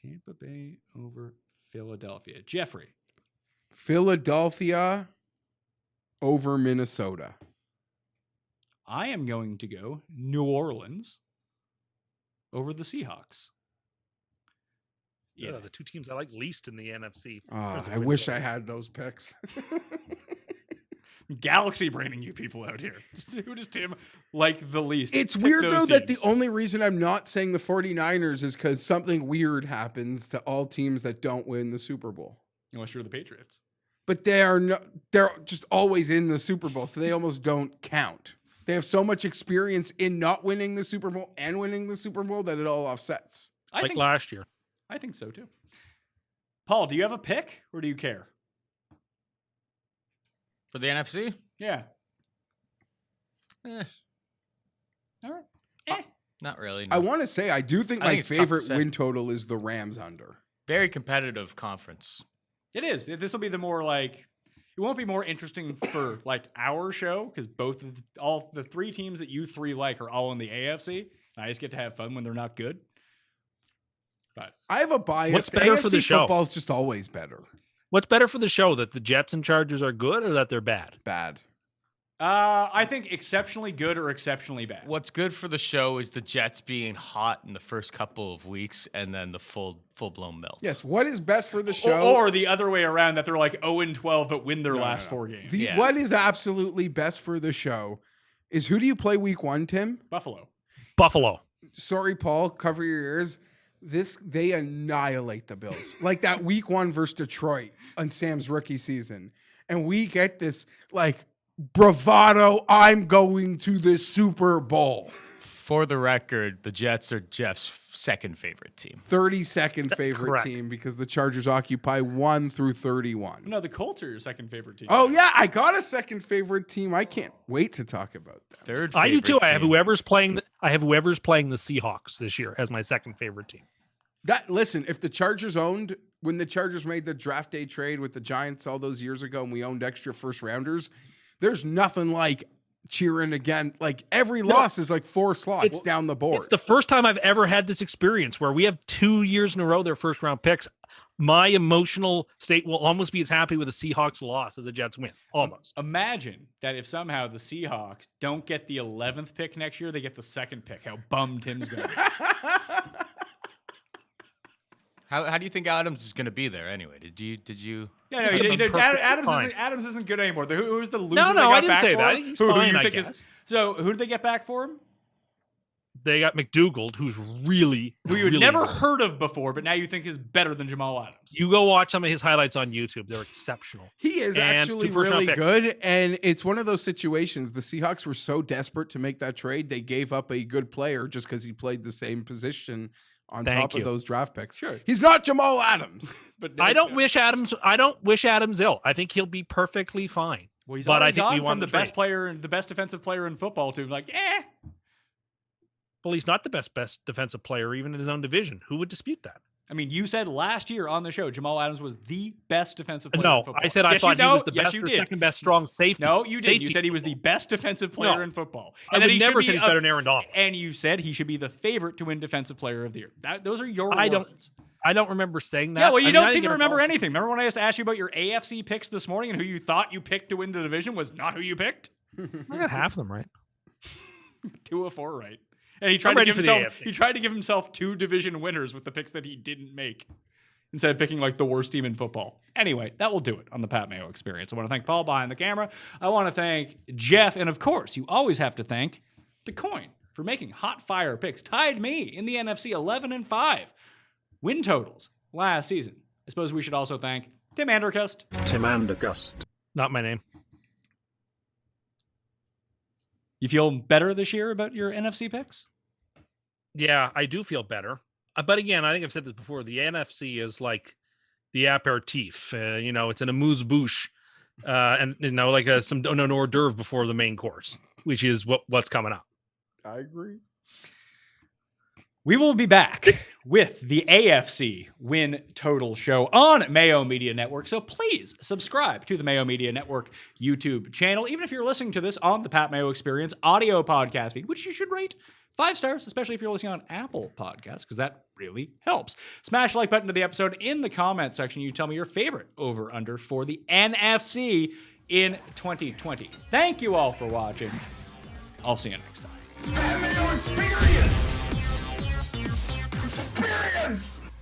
Tampa Bay over Philadelphia. Jeffrey.
Philadelphia over Minnesota.
I am going to go New Orleans over the Seahawks.
Yeah, the two teams I like least in the NFC.
I wish I had those picks.
Galaxy braining you people out here. Who does Tim like the least?
It's
Pick
weird,
those
though, that the
teams.
only reason I'm not saying the 49ers is because something weird happens to all teams that don't win the Super Bowl.
Unless you're the Patriots.
But they're just always in the Super Bowl, so they almost don't count. They have so much experience in not winning the Super Bowl and winning the Super Bowl that it all offsets.
I think
last year.
I think so too. Paul, do you have a pick or do you care?
For the NFC?
Yeah.
Eh,
All right.
not really.
I
No.
want to say I do think
I
my
think it's tough to
favorite
say.
win total is the Rams under.
Very competitive conference.
It is. This will be the more like it won't be more interesting for like our show because all the three teams that you three like are all in the AFC. I just get to have fun when they're not good. But
I have a bias.
What's better for the show?
Football's just always better.
What's better for the show, that the Jets and Chargers are good or that they're bad?
Bad.
I think exceptionally good or exceptionally bad.
What's good for the show is the Jets being hot in the first couple of weeks and then the full blown melt.
Yes. What is best for the show?
Or the other way around, that they're like 0-12 but win their last 4 games.
Yeah.
What is absolutely best for the show is who do you play week 1, Tim?
Buffalo.
Buffalo.
Sorry, Paul, cover your ears. They annihilate the Bills. Like that week 1 versus Detroit on Sam's rookie season. And we get this like bravado, I'm going to the Super Bowl.
For the record, the Jets are Jeff's second favorite team.
32nd favorite
Correct.
team because the Chargers occupy 1 through 31.
No, the Colts are your second favorite team.
Oh, yeah, I got a second favorite team. I can't wait to talk about that.
Third
I do
favorite
too. I have
team.
whoever's playing the Seahawks this year as my second favorite team.
Listen, if the Chargers when the Chargers made the draft day trade with the Giants all those years ago and we owned extra first rounders, there's nothing like cheering again. Like every loss is like 4 slots down the board.
It's the first time I've ever had this experience where we have 2 years in a row their first round picks. My emotional state will almost be as happy with a Seahawks loss as a Jets win. Almost.
Imagine that if somehow the Seahawks don't get the 11th pick next year, they get the 2nd pick. How bummed Tim's going to be.
How do you think Adams is going to be there anyway? Did you?
Yeah, no, Adams isn't good anymore. Who's the loser?
No,
they got
I didn't
back
say
for
that.
him?
He's
Who
fine,
you
I
think
guess.
So who did they get back for him?
They got McDougald, who's really,
Who you had
really
never
good.
heard of before, but now you think is better than Jamal Adams.
You go watch some of his highlights on YouTube. They're exceptional.
He is
And
actually
2 first-round
really
picks.
good, and it's one of those situations. The Seahawks were so desperate to make that trade, they gave up a good player just because he played the same position on
Thank
top
you.
of those draft picks.
Sure.
He's not Jamal Adams.
But
I don't wish Adams ill. I think he'll be perfectly fine.
Well, he's
but
already
I think we
gone
won
from the
the
best
trade.
player, the best defensive player in football to like,
Well, he's not the best defensive player even in his own division. Who would dispute that?
I mean, you said last year on the show Jamal Adams was the best defensive player in
No,
football.
I said I
Yes,
thought
you
he was
know.
the
Yes,
best
you
or
did.
second best strong safety.
No, you did.
Safety.
You said he was the best defensive player
No.
in football.
I would
he
never
should
said
be
he's better than Aaron Donald.
And you said he should be the favorite to win Defensive Player of the Year. Those are your
I don't-
words.
I don't remember saying that.
Yeah, well, you
I mean,
don't
I
seem
think
to
Aaron
remember
Donald-
anything. Remember when I asked you about your AFC picks this morning and who you thought you picked to win the division was not who you picked?
I got half of them right.
2 of 4 right. And he tried
I'm
to
ready
give
for the
himself
AFC.
he tried to give himself 2 division winners with the picks that he didn't make, instead of picking like the worst team in football. Anyway, that will do it on the Pat Mayo Experience. I want to thank Paul behind the camera. I want to thank Geoff, and of course, you always have to thank the Coin for making hot fire picks. Tied me in the NFC 11-5 win totals last season. I suppose we should also thank Tim Andercust.
Tim Andergust.
Not my name.
You feel better this year about your NFC picks?
Yeah, I do feel better. But again, I think I've said this before. The NFC is like the aperitif. It's an amuse-bouche, and like some hors d'oeuvre before the main course. which is what's coming up.
I agree.
We will be back with the AFC Win Total Show on Mayo Media Network. So please subscribe to the Mayo Media Network YouTube channel, even if you're listening to this on the Pat Mayo Experience audio podcast feed, which you should rate 5 stars, especially if you're listening on Apple Podcasts, because that really helps. Smash the like button to the episode in the comment section. You tell me your favorite over-under for the NFC in 2020. Thank you all for watching. I'll see you next time.
Pat Mayo Experience! Experience!